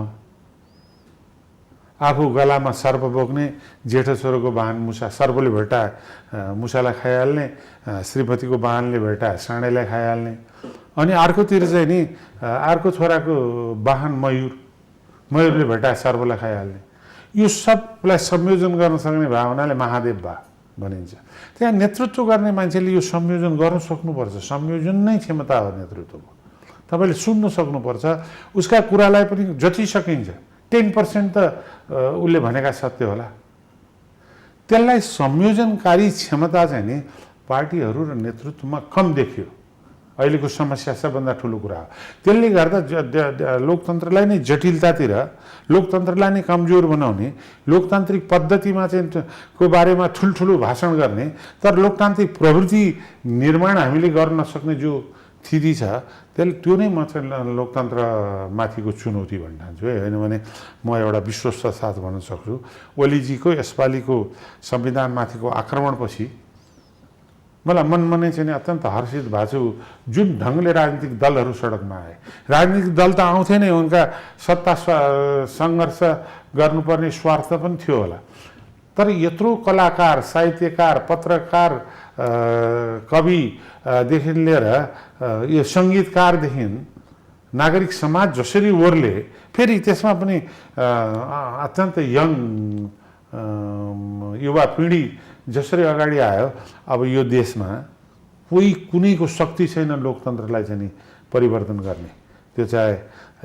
आफू गलामा सर्प बोक्ने, जेठो छोरोको वाहन मुसा, सर्पले भेटाए मुसालाई खाइहाल्ने, श्रीमतीको वाहनले भेटाए साँडेलाई खाइहाल्ने। अनि अर्कोतिर चाहिँ नि अर्को छोराको वाहन मयूर, मयूरले भेटाए सर्पलाई खाइहाल्ने। यो सबलाई संयोजन गर्न सक्ने भावनाले महादेव भा भनिन्छ। त्यहाँ नेतृत्व गर्ने मान्छेले यो संयोजन गर्न सक्नुपर्छ। संयोजन नै क्षमता हो नेतृत्वको। तपाईँले सुन्न सक्नुपर्छ, उसका कुरालाई पनि जति सकिन्छ 10% त उसले भनेका सत्य होला। त्यसलाई संयोजनकारी क्षमता चाहिँ नि पार्टीहरू र नेतृत्वमा कम देखियो। अहिलेको समस्या सबभन्दा ठुलो कुरा हो। त्यसले गर्दा लोकतन्त्रलाई नै जटिलतातिर, लोकतन्त्रलाई नै कमजोर बनाउने, लोकतान्त्रिक पद्धतिमा चाहिँ को बारेमा ठुल्ठुलो भाषण गर्ने, तर लोकतान्त्रिक प्रवृत्ति निर्माण हामीले गर्न नसक्ने जो स्थिति छ, त्यो नै म चाहिँ लोकतन्त्रमाथिको चुनौती भन्न चाहन्छु है। होइन भने म एउटा विश्वस्त साथ भन्न सक्छु, ओलीजीको यसपालिको संविधानमाथिको आक्रमणपछि मलाई मनमा नै चाहिँ अत्यन्त हर्षित भएको छु। जुन ढङ्गले राजनीतिक दलहरू सडकमा आए, राजनीतिक दल त आउँथे नै, उनका सत्ता सङ्घर्ष गर्नुपर्ने स्वार्थ पनि थियो होला, तर यत्रो कलाकार, साहित्यकार, पत्रकार, कविदेखि लिएर यो सङ्गीतकारदेखि नागरिक समाज जसरी ओर्ले, फेरि त्यसमा पनि अत्यन्त यङ युवा पिँढी जसरी अगाडि आयो, अब यो देशमा कोही कुनैको शक्ति छैन लोकतन्त्रलाई चाहिँ नि परिवर्तन गर्ने। त्यो चाहे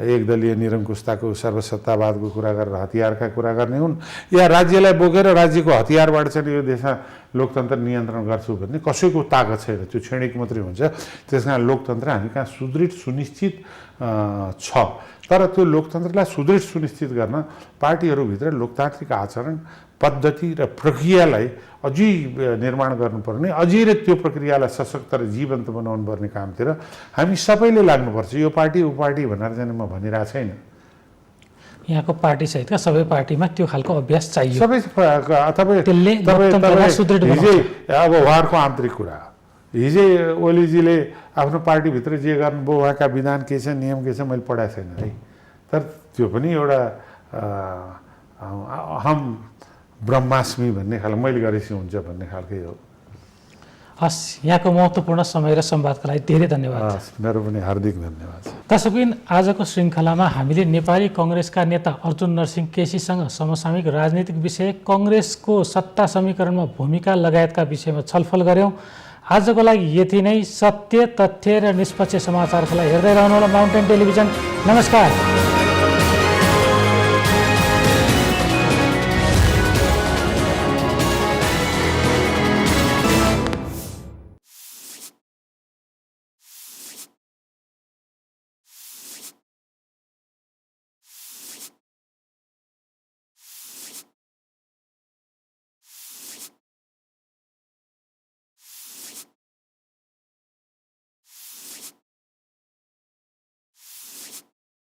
एकदलीय निरङ्कुशताको सर्वसत्तावादको कुरा गरेर हतियारका कुरा गर्ने हुन्, या राज्यलाई बोकेर राज्यको हतियारबाट चाहिँ यो देशमा लोकतन्त्र नियन्त्रण गर्छु भन्ने कसैको ताकत छैन। त्यो क्षणिक मात्रै हुन्छ। त्यस कारण लोकतन्त्र हामी कहाँ सुदृढ सुनिश्चित छ, तर त्यो लोकतन्त्रलाई सुदृढ सुनिश्चित गर्न पार्टीहरूभित्र लोकतान्त्रिक आचरण, पद्धति र प्रक्रियालाई अझै निर्माण गर्नुपर्ने, अझै त्यो प्रक्रियालाई सशक्त र जीवन्त बनाउनु पर्ने कामतिर हामी सबैले लाग्नुपर्छ। यो पार्टी ऊ पार्टी भनेर चाहिँ म भनिरहेको छैन। यहाँको पार्टी सहितका सबै पार्टीमा त्यो खालको अभ्यास चाहियो। सबै हिजै अब उहाँहरूको आन्तरिक कुरा हो। हिजै ओलीजीले आफ्नो पार्टीभित्र जे गर्नुभयो, उहाँका विधान के छ, नियम के छ, मैले पढाएको छैन है, तर त्यो पनि एउटा अहम ब्रह्मास्मि भन्ने खालको मैले गरेपछि हुन्छ भन्ने खालकै हो। हस्, यहाँको महत्त्वपूर्ण समय र संवादका लागि धेरै धन्यवाद। मेरो पनि हार्दिक धन्यवाद। दर्शकबिन, आजको श्रृङ्खलामा हामीले नेपाली कङ्ग्रेसका नेता अर्जुन नरसिंह केसीसँग समसामयिक राजनीतिक विषय, कङ्ग्रेसको सत्ता समीकरणमा भूमिका लगायतका विषयमा छलफल गऱ्यौँ। आजको लागि यति नै। सत्य, तथ्य र निष्पक्ष समाचारको लागि हेर्दै रहनुहोला माउन्टेन टेलिभिजन। नमस्कार।